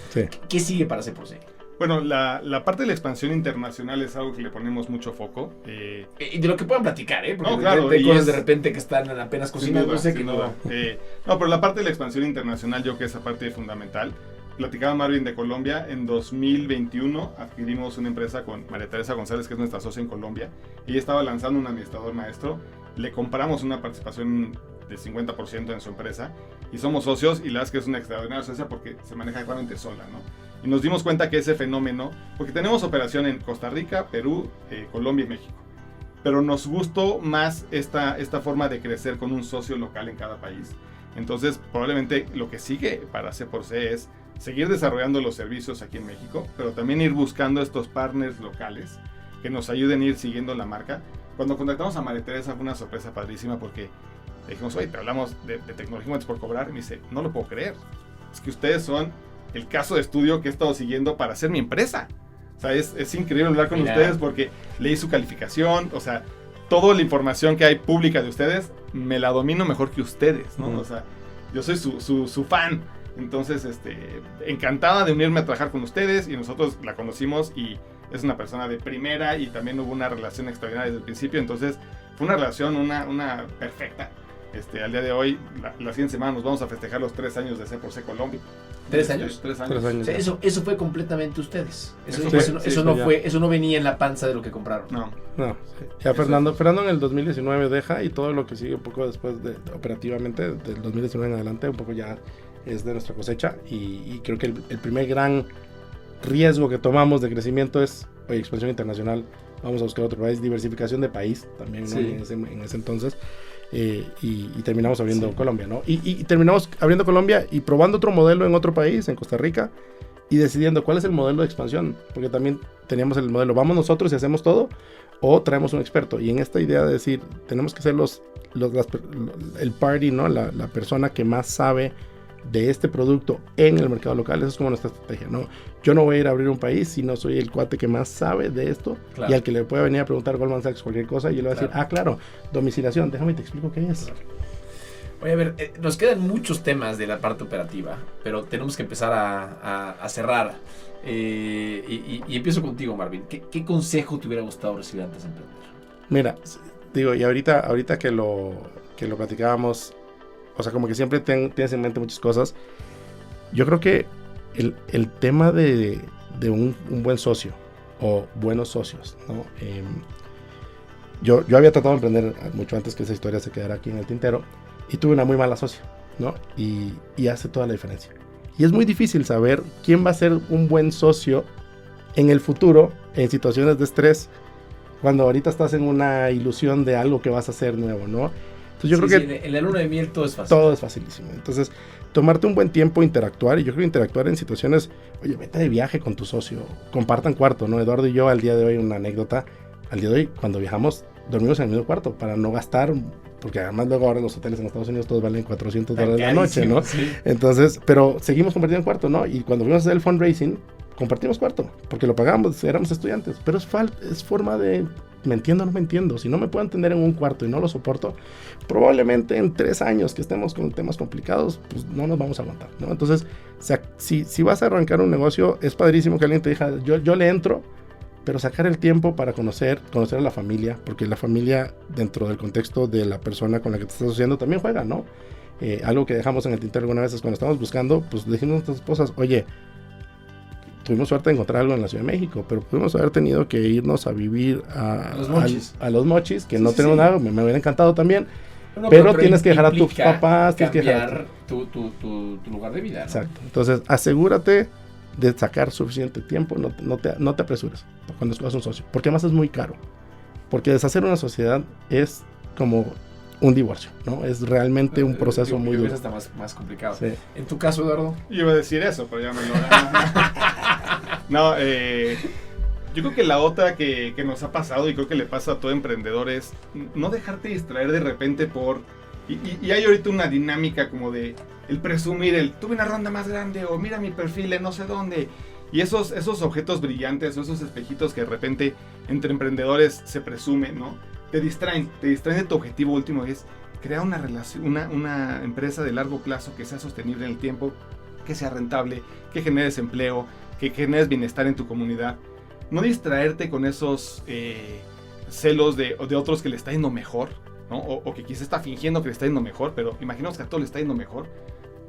Sí. ¿Qué sigue para C4C? Bueno, la parte de la expansión internacional es algo que le ponemos mucho foco. Y de lo que puedan platicar, ¿eh? Porque no, claro, hay cosas de repente que están apenas cocinando. No, pero la parte de la expansión internacional yo creo que esa parte es fundamental. Platicaba Marvin de Colombia. En 2021 adquirimos una empresa con María Teresa González, que es nuestra socia en Colombia. Ella estaba lanzando un administrador maestro. Le compramos una participación de 50% en su empresa y somos socios, y la verdad es que es una extraordinaria socia porque se maneja realmente sola, ¿no? Y nos dimos cuenta que ese fenómeno, porque tenemos operación en Costa Rica, Perú, Colombia y México. pero nos gustó más esta forma de crecer con un socio local en cada país. Entonces, probablemente lo que sigue para C4C es seguir desarrollando los servicios aquí en México, pero también ir buscando estos partners locales que nos ayuden a ir siguiendo la marca. Cuando contactamos a María Teresa fue una sorpresa padrísima porque le dijimos, oye, te hablamos de tecnología muertes por cobrar. Y me dice, no lo puedo creer. Es que ustedes son el caso de estudio que he estado siguiendo para hacer mi empresa. O sea, es increíble hablar con ustedes porque leí su calificación, o sea, toda la información que hay pública de ustedes, me la domino mejor que ustedes, ¿no? O sea, yo soy su fan. Entonces, encantada de unirme a trabajar con ustedes y nosotros la conocimos y es una persona de primera y también hubo una relación extraordinaria desde el principio. Entonces, fue una relación, una perfecta. Al día de hoy, la siguiente semana nos vamos a festejar los 3 años de C4C Colombia. ¿3 años? 3 años. 3 años. O sea, eso fue completamente ustedes. Eso no venía en la panza de lo que compraron. No. Sí. Ya Fernando en el 2019 deja y todo lo que sigue un poco después operativamente, del 2019 en adelante, un poco ya es de nuestra cosecha y creo que el primer gran riesgo que tomamos de crecimiento es expansión internacional. Vamos a buscar otro país, diversificación de país también, ¿no? en ese entonces. Y terminamos abriendo Colombia, ¿no? Y terminamos abriendo Colombia y probando otro modelo en otro país, en Costa Rica, y decidiendo cuál es el modelo de expansión, porque también teníamos el modelo, vamos nosotros y hacemos todo, o traemos un experto. Y en esta idea de decir, tenemos que ser el party, ¿no? La persona que más sabe de este producto en el mercado local. Eso es como nuestra estrategia, ¿no? Yo no voy a ir a abrir un país si no soy el cuate que más sabe de esto, claro. Y al que le puede venir a preguntar Goldman Sachs cualquier cosa y yo le voy a decir, claro, domiciliación, déjame te explico qué es. Claro. Oye, a ver, nos quedan muchos temas de la parte operativa, pero tenemos que empezar a cerrar. Y empiezo contigo, Marvin. ¿Qué consejo te hubiera gustado recibir antes de emprender? Mira, digo, y ahorita que lo platicábamos, o sea, como que siempre tienes en mente muchas cosas. Yo creo que el tema de un buen socio o buenos socios, ¿no? Yo había tratado de emprender mucho antes que esa historia se quedara aquí en el tintero y tuve una muy mala socia, ¿no? Y hace toda la diferencia. Y es muy difícil saber quién va a ser un buen socio en el futuro en situaciones de estrés cuando ahorita estás en una ilusión de algo que vas a hacer nuevo, ¿no? Yo creo que en la luna de miel todo es fácil. Todo es facilísimo. Entonces, tomarte un buen tiempo, interactuar. Y yo creo que interactuar en situaciones, oye, vete de viaje con tu socio. Compartan cuarto, ¿no? Eduardo y yo, al día de hoy, una anécdota. Al día de hoy, cuando viajamos, dormimos en el mismo cuarto para no gastar. Porque además luego ahora los hoteles en Estados Unidos todos valen $400 la noche, ¿no? Sí. Entonces, pero seguimos compartiendo cuarto, ¿no? Y cuando fuimos a hacer el fundraising, compartimos cuarto. Porque lo pagamos, éramos estudiantes. Pero es forma de... ¿Me entiendo o no me entiendo? Si no me puedo entender en un cuarto y no lo soporto, probablemente en 3 años que estemos con temas complicados, pues no nos vamos a aguantar, ¿no? Entonces, si vas a arrancar un negocio, es padrísimo que alguien te diga, yo le entro, pero sacar el tiempo para conocer a la familia, porque la familia, dentro del contexto de la persona con la que te estás asociando, también juega, ¿no? Algo que dejamos en el tintero alguna vez es cuando estamos buscando, pues le dijimos a nuestras esposas, oye, tuvimos suerte de encontrar algo en la Ciudad de México, pero pudimos haber tenido que irnos a vivir a los Mochis, que no tenemos nada, me hubiera encantado también, pero tienes que dejar a tus papás, tienes que dejar tu lugar de vida, ¿no? Exacto. Entonces, asegúrate de sacar suficiente tiempo, no te apresures cuando escogas un socio, porque además es muy caro, porque deshacer una sociedad es como un divorcio, ¿no? Es realmente un proceso muy duro. Está más complicado. Sí. En tu caso, Eduardo. Yo iba a decir eso, pero ya me lo... No, yo creo que la otra que nos ha pasado y creo que le pasa a todo emprendedor es no dejarte distraer de repente por... Y hay ahorita una dinámica como de el presumir, tuve una ronda más grande o mira mi perfil en no sé dónde. Y esos objetos brillantes o esos espejitos que de repente entre emprendedores se presumen, ¿no? Te distraen de tu objetivo último, que es crear una relación, una empresa de largo plazo que sea sostenible en el tiempo, que sea rentable, que generes empleo, que generes bienestar en tu comunidad. No distraerte con esos celos de otros que le está yendo mejor, ¿no? O que quizás está fingiendo que le está yendo mejor, pero imaginemos que a todos le está yendo mejor.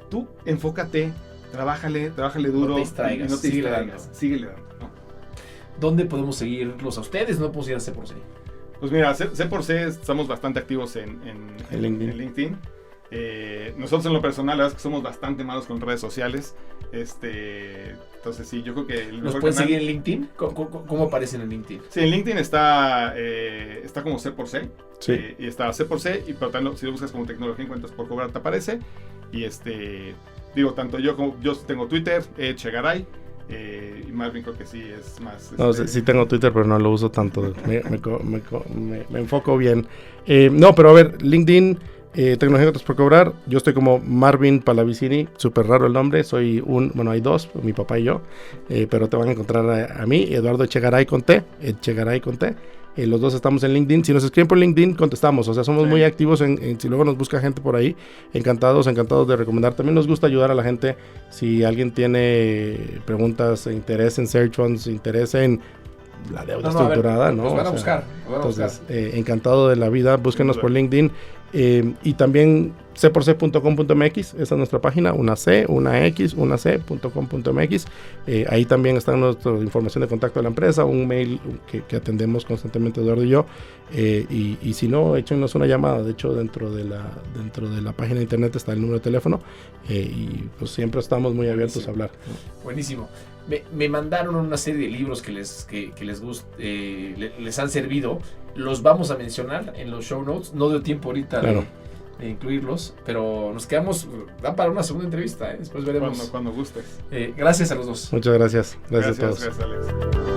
Tú enfócate, trabájale duro, no te distraigas, y no te distraigas, síguele dando, ¿no? ¿Dónde podemos seguirlos a ustedes? No podemos ir a C4C. Pues mira, C4C estamos bastante activos en LinkedIn. Nosotros en lo personal, la verdad es que somos bastante malos con redes sociales. Entonces sí, yo creo que el ¿Nos mejor pueden canal- seguir en LinkedIn? ¿Cómo aparecen en LinkedIn? Sí, en LinkedIn está como C por C. Sí. Y está C por C. Y pero también si lo buscas como tecnología encuentras por cobrar, te aparece. Y digo, tanto yo tengo Twitter, Chegaray. Y Marvin creo que sí es más. No, sí tengo Twitter, pero no lo uso tanto. Me enfoco bien. No, pero a ver, LinkedIn, Tecnología Encuentros por Cobrar. Yo estoy como Marvin Palavicini, súper raro el nombre. Bueno, hay dos, mi papá y yo. Pero te van a encontrar a mí, Eduardo Echegaray con T. Los dos estamos en LinkedIn. Si nos escriben por LinkedIn, contestamos. O sea, somos muy activos si luego nos busca gente por ahí. Encantados de recomendar. También nos gusta ayudar a la gente. Si alguien tiene preguntas, interés en Search Funds, interés en la deuda estructurada, ¿no? Nos van a buscar. Entonces, encantado de la vida. Búsquenos por LinkedIn. Y también cporc.com.mx, esa es nuestra página, una C, una X, una C.com.mx. Ahí también está nuestra información de contacto de la empresa, un mail que atendemos constantemente Eduardo y yo. Y si no, échenos una llamada. De hecho, dentro de la página de internet está el número de teléfono. Y pues siempre estamos muy abiertos a hablar. Buenísimo. Me mandaron una serie de libros que les les han servido. Los vamos a mencionar en los show notes. No dio tiempo ahorita de incluirlos, pero nos quedamos. Da para una segunda entrevista. Después veremos. Cuando gustes. Gracias a los dos. Muchas gracias. Gracias a todos. Gracias, Alex.